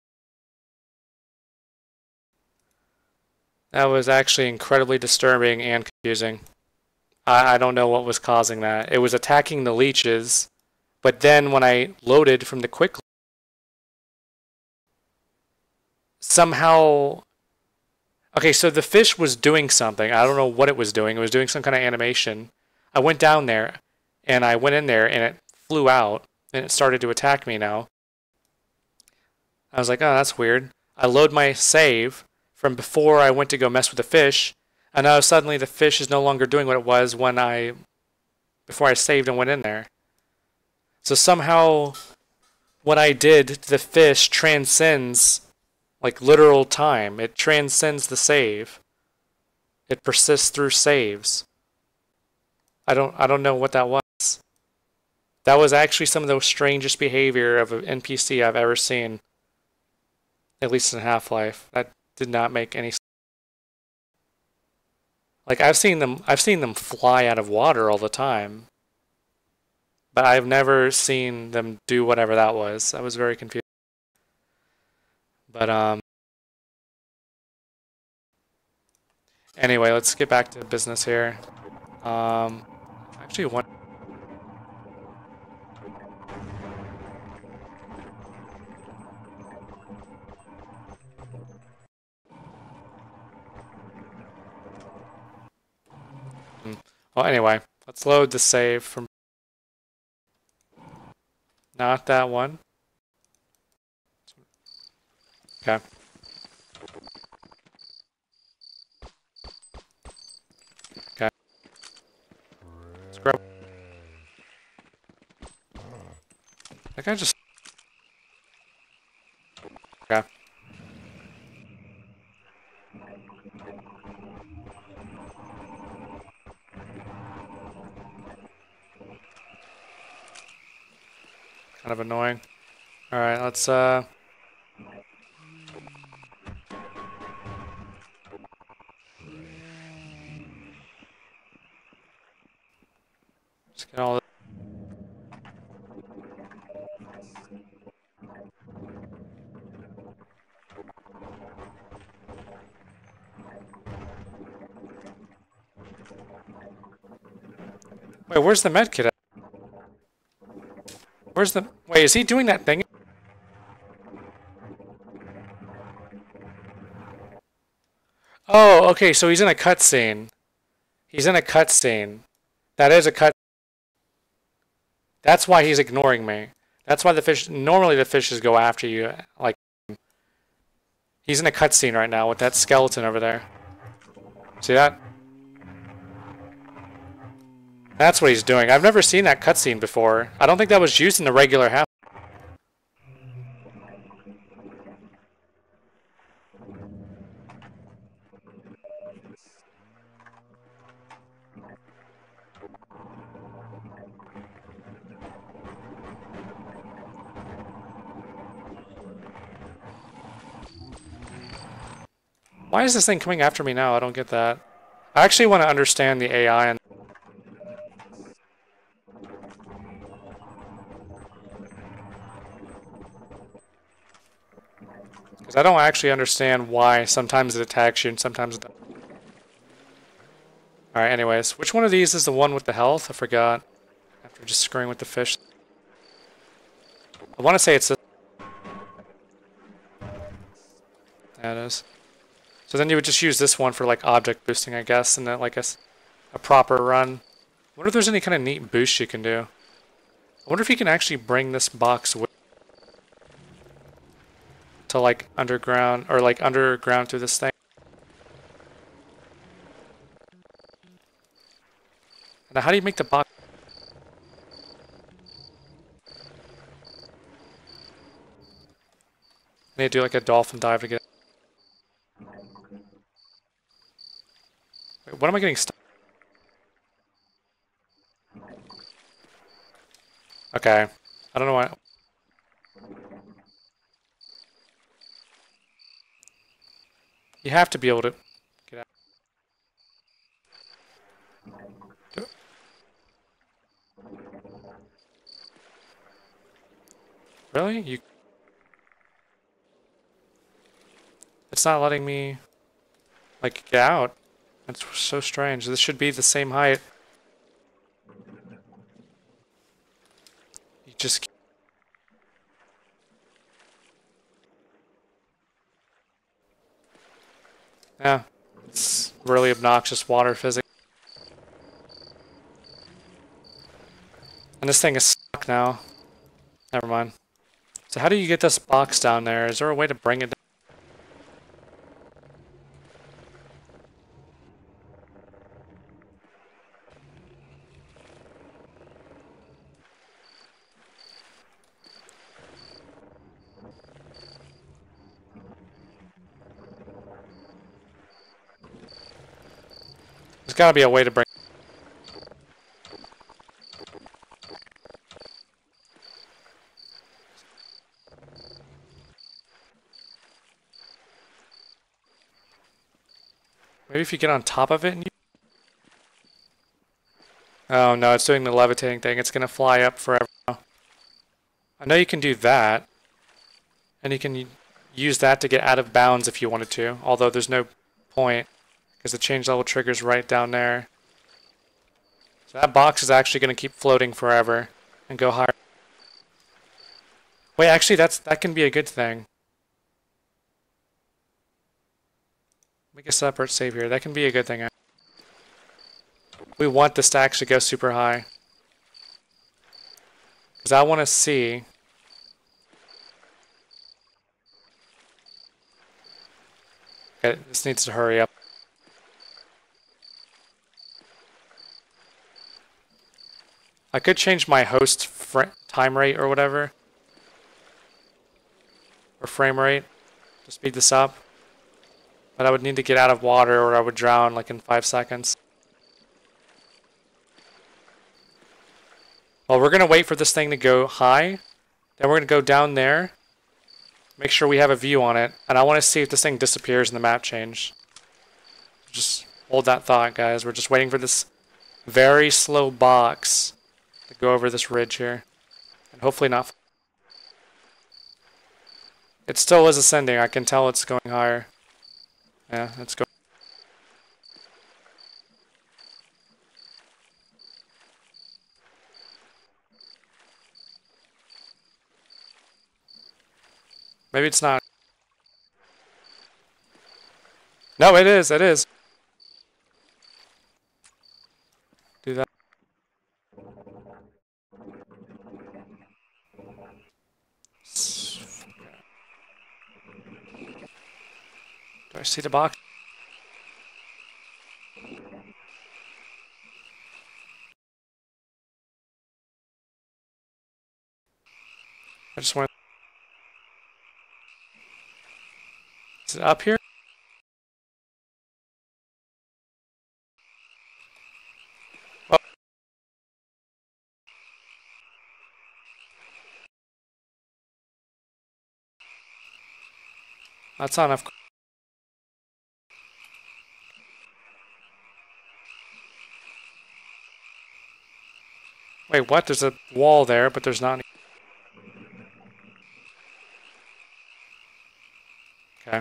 Speaker 1: That was actually incredibly disturbing and confusing. I don't know what was causing that. It was attacking the leeches, but then when I loaded from the quick... Somehow... Okay, so the fish was doing something. I don't know what it was doing. It was doing some kind of animation. I went down there, and I went in there, and it flew out, and it started to attack me now. I was like, oh, that's weird. I load my save from before I went to go mess with the fish, and now suddenly the fish is no longer doing what it was when before I saved and went in there. So somehow what I did to the fish transcends like literal time. It transcends the save. It persists through saves. I don't know what that was. That was actually some of the strangest behavior of an NPC I've ever seen. At least in Half-Life. That did not make any sense. Like I've seen them fly out of water all the time. But I've never seen them do whatever that was. I was very confused. But anyway, let's get back to business here. Actually one... Well, anyway, let's load the save from... Not that one. Okay. Okay. Let's grab... That guy just... Okay. Kind of annoying. Alright, let's just get all this. Wait, where's the medkit at? Where's the... Wait, is he doing that thing? Oh, okay, so he's in a cutscene. He's in a cutscene. That is a cut. That's why he's ignoring me. That's why the fish... Normally the fishes go after you. Like, he's in a cutscene right now with that skeleton over there. See that? That's what he's doing. I've never seen that cutscene before. I don't think that was used in the regular half. Why is this thing coming after me now? I don't get that. I actually want to understand the AI and because I don't actually understand why sometimes it attacks you and sometimes it doesn't. Alright, anyways. Which one of these is the one with the health? I forgot. After just screwing with the fish. I want to say it's this. Yeah, it is. So then you would just use this one for like object boosting, I guess, and then like a proper run. I wonder if there's any kind of neat boost you can do. I wonder if you can actually bring this box with to like underground or like underground through this thing. Now, how do you make the box? I need to do like a dolphin dive to get it. Wait, what am I getting stuck? Okay. I don't know why. You have to be able to get out. Really? You? It's not letting me like get out. That's so strange. This should be the same height. You just... Yeah. It's really obnoxious water physics. And this thing is stuck now. Never mind. So how do you get this box down there? Is there a way to bring it down? There's gotta be a way to bring... Maybe if you get on top of it and you... Oh no, it's doing the levitating thing. It's gonna fly up forever now. I know you can do that. And you can use that to get out of bounds if you wanted to. Although there's no point. Because the change level trigger's right down there. So that box is actually gonna keep floating forever. And go higher. Wait, actually that can be a good thing. Make a separate save here. That can be a good thing. We want this to actually go super high. Because I want to see... Okay, this needs to hurry up. I could change my host time rate or whatever. Or frame rate to speed this up. But I would need to get out of water or I would drown like in 5 seconds. Well, we're going to wait for this thing to go high. Then we're going to go down there. Make sure we have a view on it. And I want to see if this thing disappears in the map change. Just hold that thought, guys. We're just waiting for this very slow box to go over this ridge here. And hopefully not. It still is ascending. I can tell it's going higher. Yeah, it's going. Maybe it's not. No, it is. It is. Do that. Do I see the box? I just want. Is it up here? Oh, that's not enough. Wait, what? There's a wall there, but there's not any. Okay.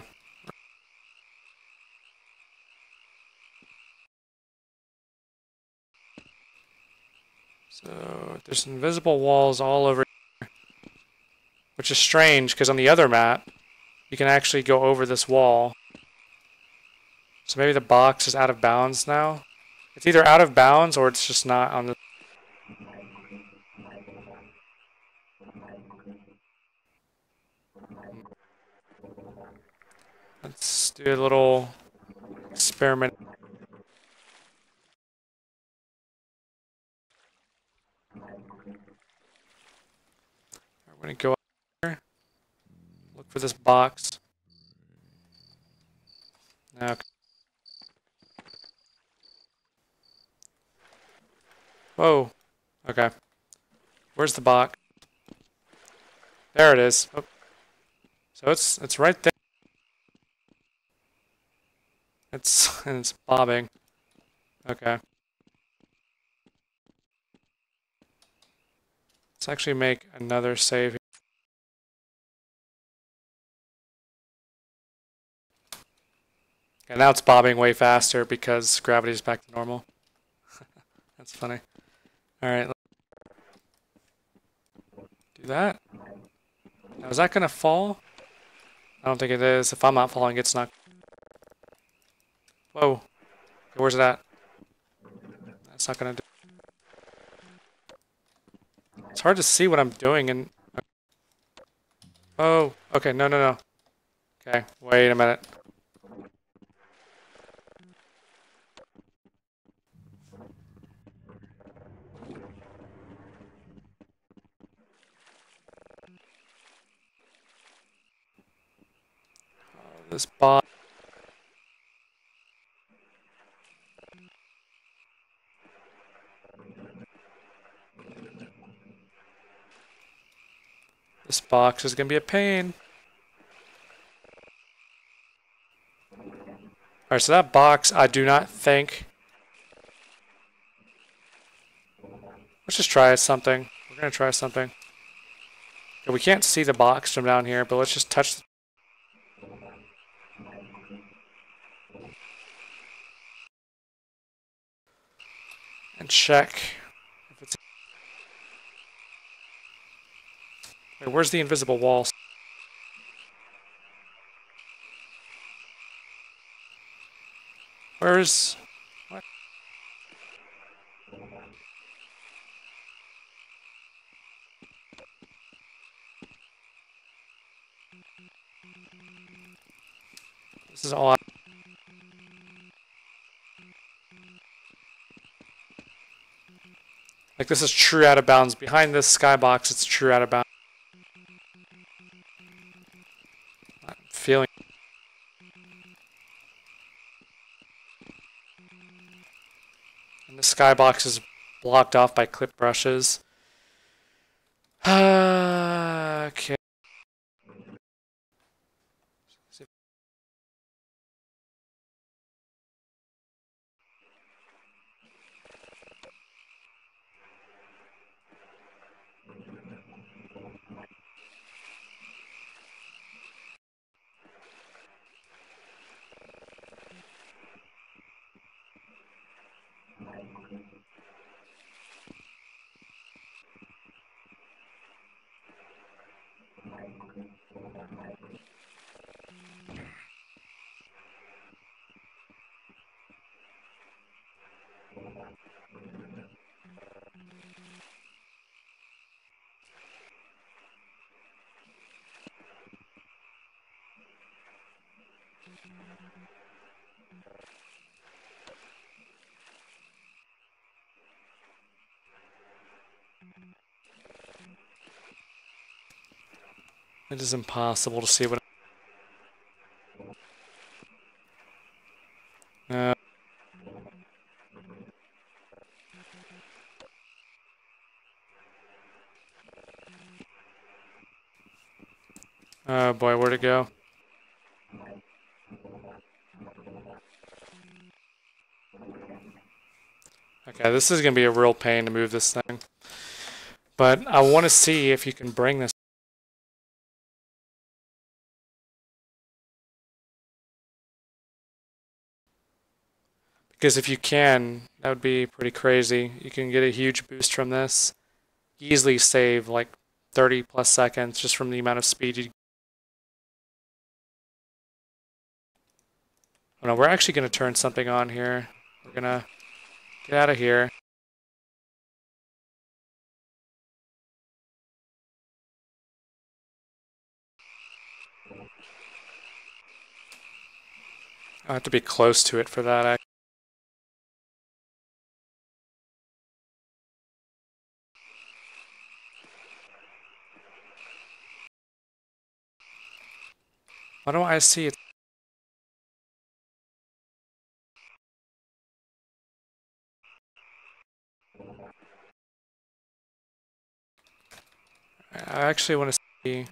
Speaker 1: So there's invisible walls all over here, which is strange because on the other map, you can actually go over this wall. So maybe the box is out of bounds now. It's either out of bounds or it's just not on the. Let's do a little experiment. We're gonna go up here, look for this box. Okay. Whoa. Okay. Where's the box? There it is. Oh. So it's right there. It's bobbing. Okay. Let's actually make another save. And now it's bobbing way faster because gravity's back to normal. That's funny. Alright, do that. Now is that gonna fall? I don't think it is. If I'm not falling, it's not. Whoa. Okay, where's it at? That's not gonna do. It's hard to see what I'm doing and. Oh, okay, no, no, no. Okay, wait a minute. This box. This box is gonna be a pain. Alright, so that box, I do not think. Let's just try something. We're gonna try something. Okay, we can't see the box from down here, but let's just touch. And check if it's. Wait, where's the invisible wall? Where's. What? This is all. Like, this is true out of bounds. Behind this skybox, it's true out of bounds. I'm feeling. And the skybox is blocked off by clip brushes. Okay. It is impossible to see what. Uh, oh boy, where'd it go? Okay, this is gonna be a real pain to move this thing. But I want to see if you can bring this. Because if you can, that would be pretty crazy. You can get a huge boost from this. Easily save like 30 plus seconds just from the amount of speed you. Oh no, we're actually going to turn something on here. We're going to get out of here. I have to be close to it for that. Why don't I see it? I actually want to see.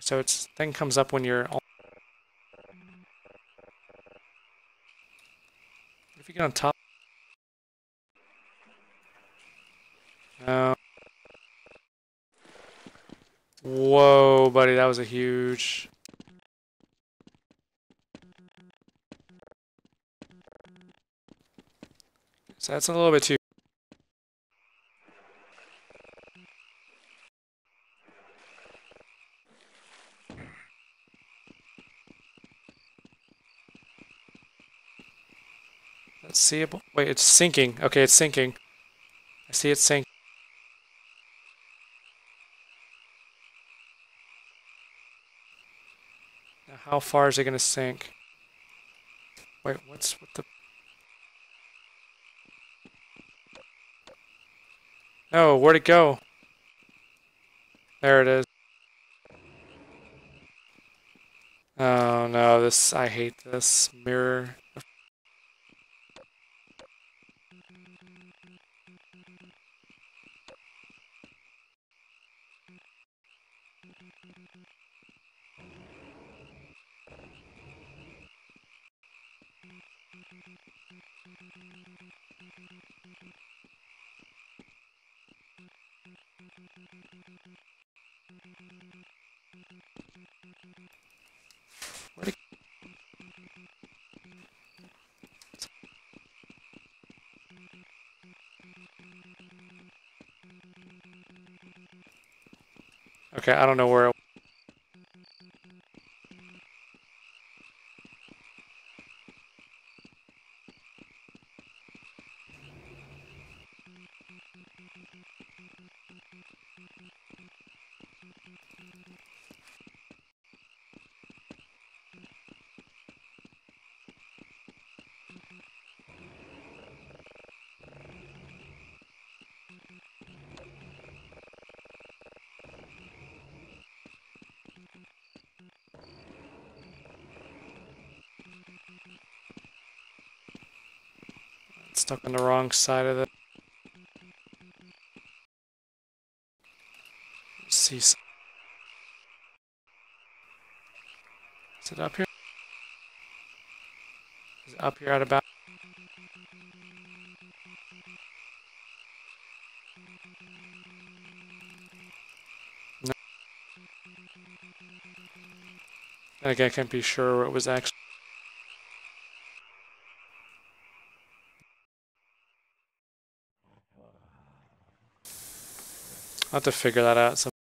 Speaker 1: So its thing comes up when you're. If you get on top. No. Whoa, buddy, that was a huge. So that's a little bit too. Let's see it. Wait, it's sinking. Okay, it's sinking. I see it sink. Now, how far is it gonna sink? Wait, what the? Oh, where'd it go? There it is. Oh no, this, I hate this mirror. Where'd it? Okay, I don't know where it. It's stuck on the wrong side of the. See. Is it up here? Is it up here at about? No. Like I can't be sure what was actually. I'll have to figure that out.